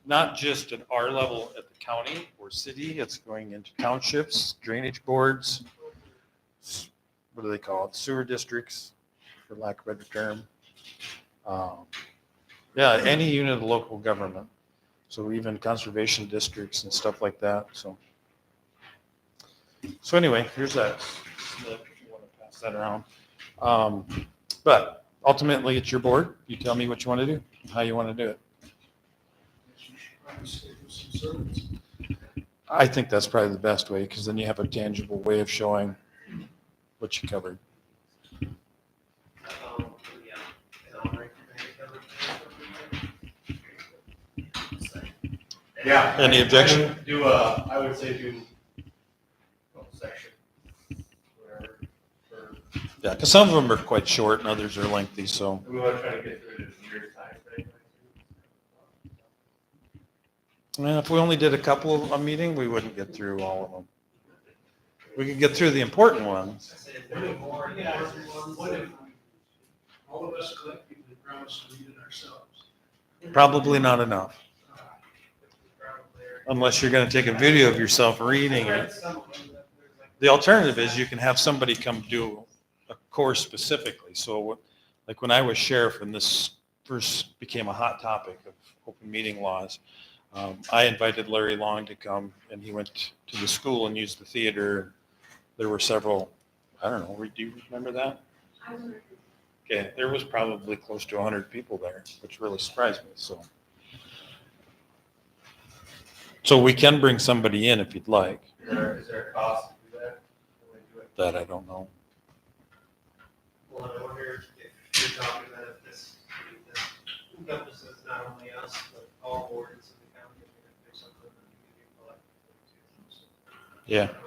not just at our level at the county or city, it's going into townships, drainage boards, what do they call it, sewer districts, for lack of a better term. Yeah, any unit of local government. So even conservation districts and stuff like that, so. So anyway, here's that slip, if you want to pass that around. But ultimately, it's your board. You tell me what you want to do, how you want to do it. Probably schedule some sermons. I think that's probably the best way, because then you have a tangible way of showing what you covered. Yeah. Is that all right for me to cover? Yeah. Any objection? I would say do section. Whatever. Yeah, because some of them are quite short and others are lengthy, so. We want to try to get through it in a year's time frame. And if we only did a couple a meeting, we wouldn't get through all of them. We could get through the important ones. I said, if there were more important ones, What if all of us collectively promise to read it ourselves? Probably not enough, probably are. unless you're going to take a video of yourself reading it. The alternative is you can have somebody come do a course specifically. So like when I was sheriff and this first became a hot topic of open meeting laws, I invited Larry Long to come, and he went to the school and used the theater. There were several, I don't know, do you remember that? I was wondering, Okay, there was probably close to 100 people there, which really surprised me, so. So we can bring somebody in if you'd like. Is there a cost to do that? When we do it? That I don't know. Well, I wonder if you're talking about if this encompasses not only us, but all boards in the county, if there's something that we can collect. Yeah.